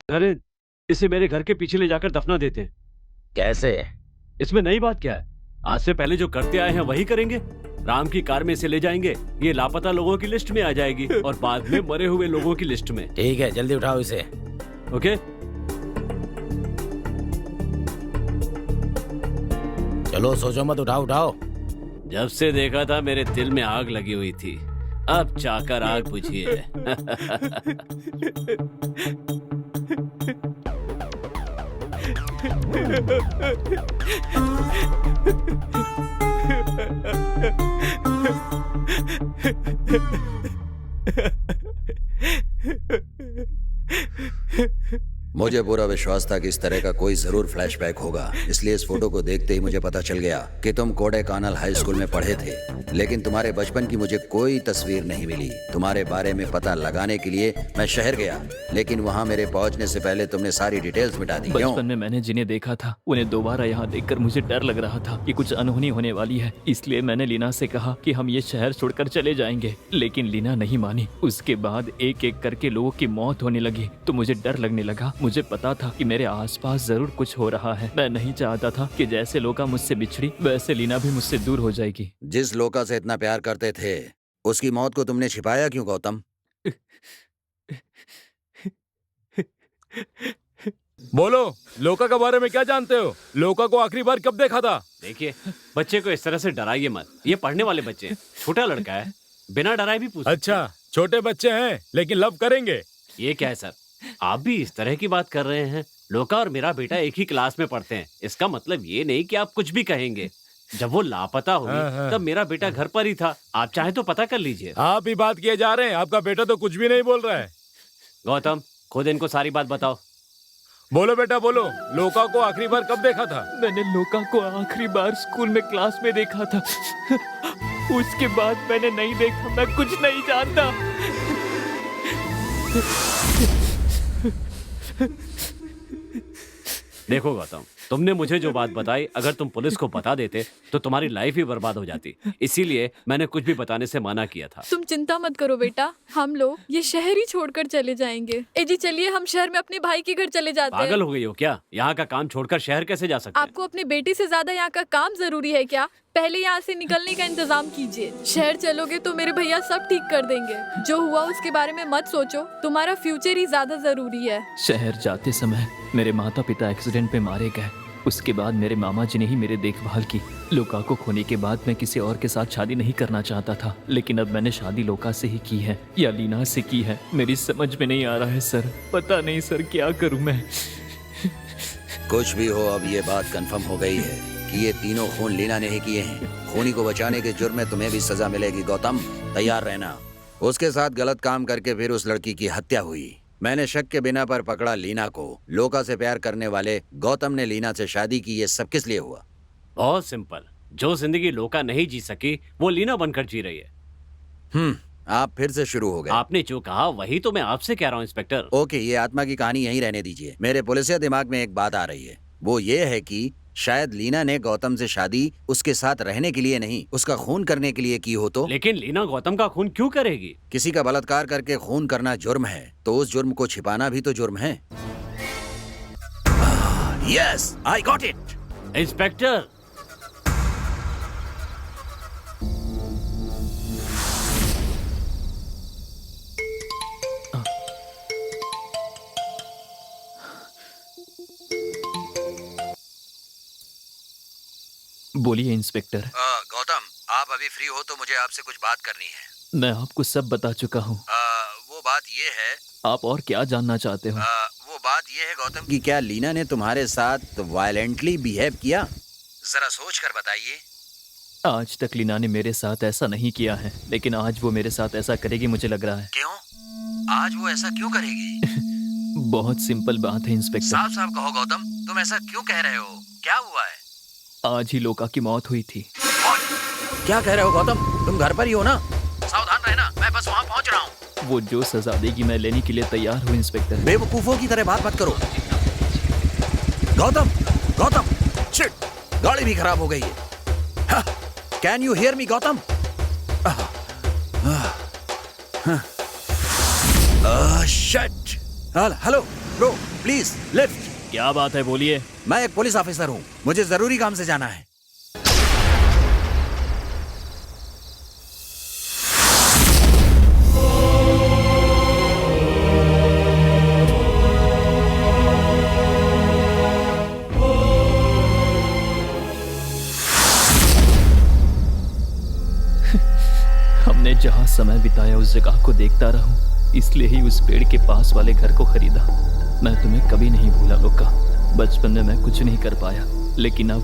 अरे इसे मेरे घर के पीछे ले जाकर दफना देते हैं। कैसे? इसमें नई बात क्या है? आज से पहले जो करते आए हैं वही करेंगे। राम की कार में इसे ले जाएंगे, ये लापता लोगों की लिस्ट में आ जाएगी और बाद में मरे हुए लोगों की लिस्ट में। ठीक है, जल्दी उठाओ इसे। ओके? चलो सोचो मत, उठाओ उठाओ। जब से देखा था मेरे दिल में आग लगी हुई थी, अब चाकर आग बुझी है। मुझे पूरा विश्वास था कि इस तरह का कोई जरूर फ्लैशबैक होगा, इसलिए इस फोटो को देखते ही मुझे पता चल गया कि तुम कोडेकानल हाई स्कूल में पढ़े थे, लेकिन तुम्हारे बचपन की मुझे कोई तस्वीर नहीं मिली। तुम्हारे बारे में पता लगाने के लिए मैं शहर गया, लेकिन वहाँ मेरे पहुँचने से पहले तुमने सारी डिटेल्स मिटा दी। क्यों? बचपन में मैंने जिन्हें देखा था उन्हें दोबारा यहाँ देखकर मुझे डर लग रहा था कि कुछ अनहोनी होने वाली है, इसलिए मैंने लीना से कहा कि हम ये शहर छोड़कर चले जाएंगे, लेकिन लीना नहीं मानी। उसके बाद एक एक करके लोगों की मौत होने लगी तो मुझे डर लगने लगा। मुझे पता था कि मेरे आसपास जरूर कुछ हो रहा है। मैं नहीं चाहता था कि जैसे लोका मुझसे बिछड़ी वैसे लीना भी मुझसे दूर हो जाएगी। जिस लोका से इतना प्यार करते थे उसकी मौत को तुमने छिपाया क्यों गौतम? बोलो, लोका के बारे में क्या जानते हो? लोका को आखिरी बार कब देखा था? देखिए, बच्चे को इस तरह से डराइए मत। ये पढ़ने वाले बच्चे हैं, छोटा लड़का है, बिना डराए भी पूछ। अच्छा, छोटे बच्चे हैं लेकिन लव करेंगे। ये क्या है सर, आप भी इस तरह की बात कर रहे हैं? लोका और मेरा बेटा एक ही क्लास में पढ़ते हैं, इसका मतलब ये नहीं कि आप कुछ भी कहेंगे। जब वो लापता हुई तब मेरा बेटा घर पर ही था, आप चाहे तो पता कर लीजिए। आप ही बात किए जा रहे हैं, आपका बेटा तो कुछ भी नहीं बोल रहा है। गौतम, खुद इनको सारी बात बताओ। बोलो बेटा बोलो, लोका को आखिरी बार कब देखा था? मैंने लोका को आखिरी बार स्कूल में क्लास में देखा था। उसके बाद मैंने नहीं देखा, मैं कुछ नहीं जानता। देखो गौतम, तुमने मुझे जो बात बताई, अगर तुम पुलिस को बता देते तो तुम्हारी लाइफ ही बर्बाद हो जाती, इसीलिए मैंने कुछ भी बताने से मना किया था। तुम चिंता मत करो बेटा, हम लोग ये शहर ही छोड़कर चले जाएंगे। ए जी चलिए, हम शहर में अपने भाई के घर चले जाते हैं। पागल हो गई हो क्या? यहाँ का काम छोड़कर शहर कैसे जा सकते हैं? आपको अपने बेटे से ज्यादा यहाँ का काम जरूरी है क्या? पहले यहाँ से निकलने का इंतजाम कीजिए। शहर चलोगे तो मेरे भैया सब ठीक कर देंगे। जो हुआ उसके बारे में मत सोचो, तुम्हारा फ्यूचर ही ज्यादा जरूरी है। शहर जाते समय मेरे माता पिता एक्सीडेंट में मारे गए। उसके बाद मेरे मामा जी ने ही मेरी देखभाल की। लोका को खोने के बाद मैं किसी और के साथ शादी नहीं करना चाहता था, लेकिन अब मैंने शादी लोका से ही की है या लीना से की है, मेरी समझ में नहीं आ रहा है सर। पता नहीं सर, क्या करूं मैं। कुछ भी हो, अब ये बात कंफर्म हो गई है कि ये तीनों खून लीना ने ही किए हैं। खूनी को बचाने के जुर्म में तुम्हें भी सजा मिलेगी गौतम, तैयार रहना। उसके साथ गलत काम करके फिर उस लड़की की हत्या हुई। मैंने शक के बिना पर पकड़ा लीना को। लोका से प्यार करने वाले गौतम ने लीना से शादी की। ये सब किस लिए हुआ? बहुत सिंपल, जो जिंदगी लोका नहीं जी सकी वो लीना बनकर जी रही है। आप फिर से शुरू हो गए। आपने जो कहा वही तो मैं आपसे कह रहा हूँ इंस्पेक्टर। ओके, ये आत्मा की कहानी यहीं रहने दीजिए। मेरे पुलिसिया दिमाग में एक बात आ रही है, वो ये है कि शायद लीना ने गौतम से शादी उसके साथ रहने के लिए नहीं, उसका खून करने के लिए की हो तो? लेकिन लीना गौतम का खून क्यों करेगी? किसी का बलात्कार करके खून करना जुर्म है, तो उस जुर्म को छिपाना भी तो जुर्म है। Yes, I got it. Inspector, बोलिए इंस्पेक्टर। गौतम, आप अभी फ्री हो तो मुझे आपसे कुछ बात करनी है। मैं आपको सब बता चुका हूँ। वो बात ये है, आप और क्या जानना चाहते हो? वो बात ये है गौतम कि क्या लीना ने तुम्हारे साथ वायलेंटली बिहेव किया? जरा सोच कर बताइए। आज तक लीना ने मेरे साथ ऐसा नहीं किया है, लेकिन आज वो मेरे साथ ऐसा करेगी मुझे लग रहा है। क्यों? आज वो ऐसा क्यों करेगी? बहुत सिंपल बात है इंस्पेक्टर। साफ साफ कहो गौतम, तुम ऐसा क्यों कह रहे हो? क्या हुआ है? आज ही लोका की मौत हुई थी। क्या कह रहे हो गौतम? तुम घर पर ही हो ना? सावधान रहना, मैं बस वहाँ पहुँच रहा हूँ। वो जो सजा देगी मैं लेने के लिए तैयार हूँ इंस्पेक्टर। बेवकूफों की तरह बात मत करो। गौतम, गौतम, शिट, गाड़ी भी खराब हो गई है। Can you hear me Gautam? Shit, hello bro, please lift. क्या बात है, बोलिए। मैं एक पुलिस ऑफिसर हूँ, मुझे जरूरी काम से जाना है। हमने जहाँ समय बिताया उस जगह को देखता रहूं, इसलिए ही उस पेड़ के पास वाले घर को खरीदा। मैं तुम्हें कभी नहीं भूला लोका। बचपन में मैं कुछ नहीं कर पाया, लेकिन अब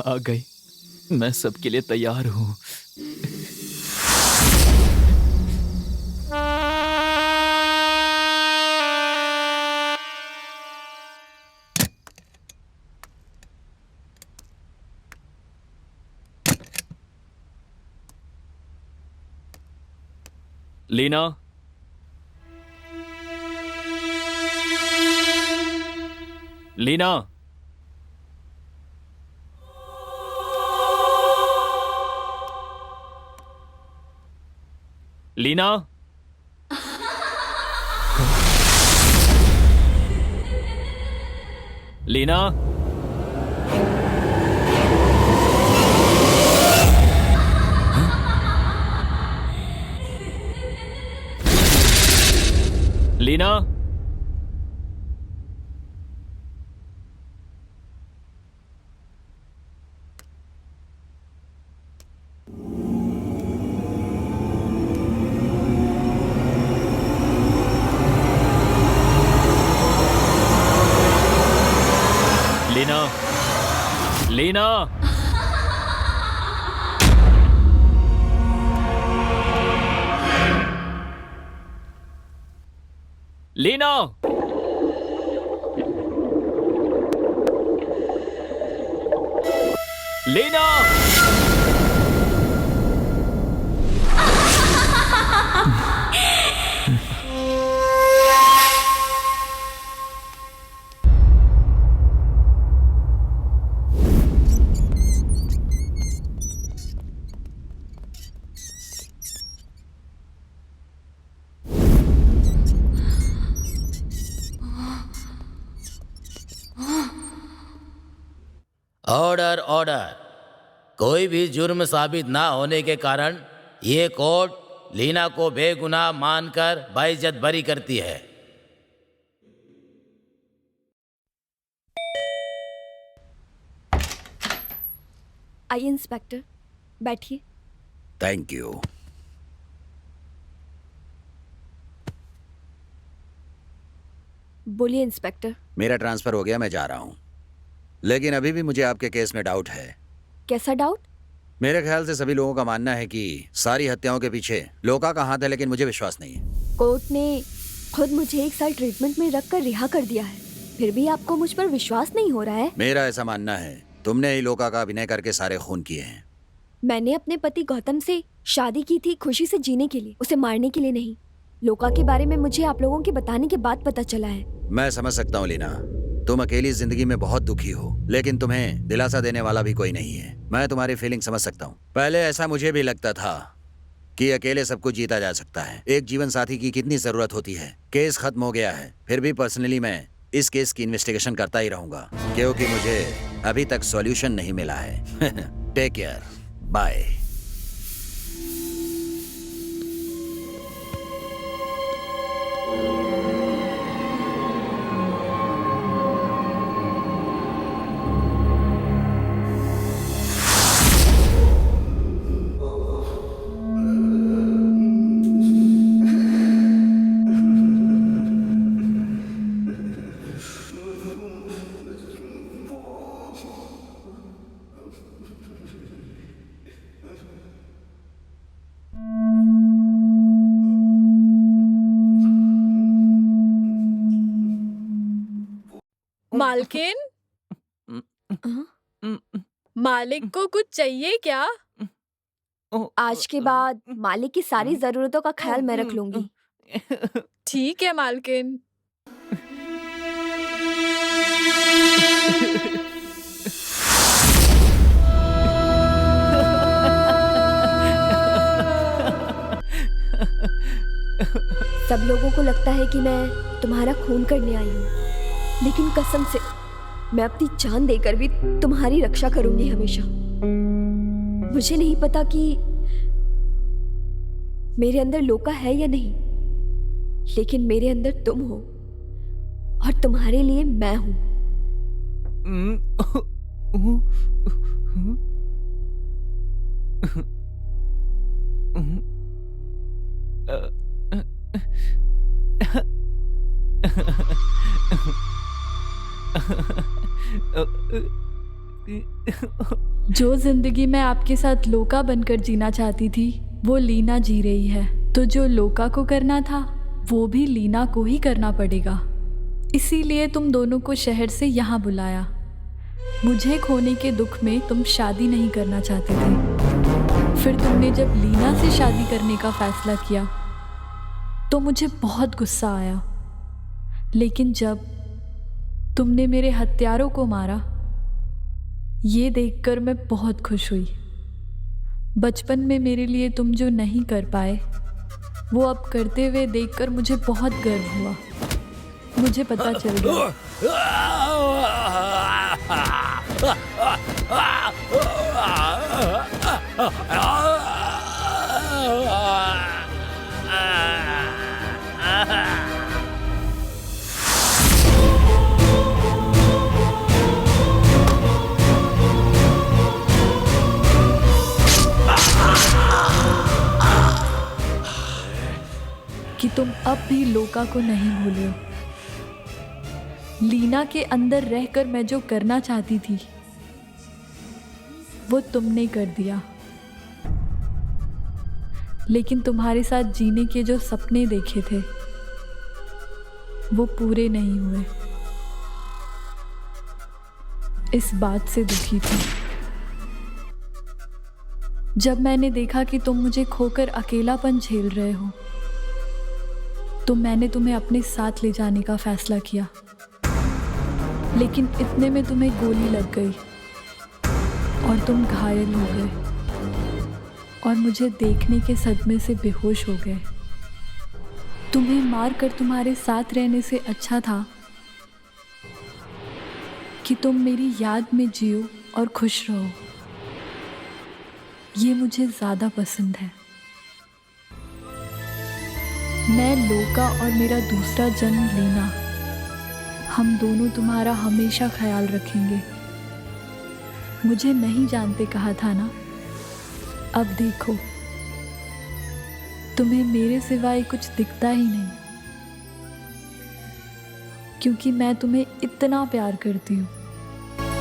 आ गई। मैं सबके लिए तैयार हूँ। लीना, लीना, लीना, लीना, लीना, लीना, लीना, लीना, लीना। Order order. कोई भी जुर्म साबित ना होने के कारण ये कोर्ट लीना को बेगुनाह मानकर बाइज्जत बरी करती है। आइए इंस्पेक्टर, बैठिए। Thank you. बोलिए इंस्पेक्टर। मेरा ट्रांसफर हो गया, मैं जा रहा हूँ, लेकिन अभी भी मुझे आपके केस में डाउट है। कैसा डाउट? मेरे ख्याल से सभी लोगों का मानना है कि सारी हत्याओं के पीछे लोका का हाथ है, लेकिन मुझे विश्वास नहीं है। कोर्ट ने खुद मुझे 1 साल ट्रीटमेंट में रख कर रिहा कर दिया है, फिर भी आपको मुझ पर विश्वास नहीं हो रहा है? मेरा ऐसा मानना है, तुमने ही लोका का अभिनय करके सारे खून किए हैं। मैंने अपने पति गौतम से शादी की थी खुशी से जीने के लिए, उसे मारने के लिए नहीं। लोका के बारे में मुझे आप लोगों के बताने के बाद पता चला है। मैं समझ सकता हूँ लीना, तुम अकेली जिंदगी में बहुत दुखी हो, लेकिन तुम्हें दिलासा देने वाला भी कोई नहीं है। मैं तुम्हारी फीलिंग समझ सकता हूँ। पहले ऐसा मुझे भी लगता था कि अकेले सब कुछ जीता जा सकता है, एक जीवन साथी की कितनी जरूरत होती है। केस खत्म हो गया है, फिर भी पर्सनली मैं इस केस की इन्वेस्टिगेशन करता ही रहूंगा, क्योंकि मुझे अभी तक सॉल्यूशन नहीं मिला है। Take care, bye. मालकिन, मालिक को कुछ चाहिए क्या? आज के बाद मालिक की सारी जरूरतों का ख्याल मैं रख लूंगी। ठीक है मालकिन। सब लोगों को लगता है कि मैं तुम्हारा खून करने आई हूँ, लेकिन कसम से मैं अपनी जान देकर भी तुम्हारी रक्षा करूंगी हमेशा। मुझे नहीं पता कि मेरे अंदर लोका है या नहीं, लेकिन मेरे अंदर तुम हो और तुम्हारे लिए मैं हूं। जो जिंदगी मैं आपके साथ लोका बनकर जीना चाहती थी वो लीना जी रही है, तो जो लोका को करना था वो भी लीना को ही करना पड़ेगा। इसीलिए तुम दोनों को शहर से यहाँ बुलाया। मुझे खोने के दुख में तुम शादी नहीं करना चाहते थे। फिर तुमने जब लीना से शादी करने का फैसला किया तो मुझे बहुत गुस्सा आया, लेकिन जब तुमने मेरे हत्यारों को मारा ये देखकर मैं बहुत खुश हुई। बचपन में मेरे लिए तुम जो नहीं कर पाए वो अब करते हुए देखकर मुझे बहुत गर्व हुआ। मुझे पता चल गया कि तुम अब भी लोका को नहीं भूले हो। लीना के अंदर रहकर मैं जो करना चाहती थी वो तुमने कर दिया, लेकिन तुम्हारे साथ जीने के जो सपने देखे थे वो पूरे नहीं हुए। इस बात से दुखी थी। जब मैंने देखा कि तुम मुझे खोकर अकेलापन झेल रहे हो तो मैंने तुम्हें अपने साथ ले जाने का फैसला किया, लेकिन इतने में तुम्हें गोली लग गई और तुम घायल हो गए और मुझे देखने के सदमे से बेहोश हो गए। तुम्हें मारकर तुम्हारे साथ रहने से अच्छा था कि तुम मेरी याद में जियो और खुश रहो। ये मुझे ज़्यादा पसंद है। मैं लोका और मेरा दूसरा जन्म लीना, हम दोनों तुम्हारा हमेशा ख्याल रखेंगे। मुझे नहीं जानते कहा था ना, अब देखो तुम्हें मेरे सिवाय कुछ दिखता ही नहीं, क्योंकि मैं तुम्हें इतना प्यार करती हूँ।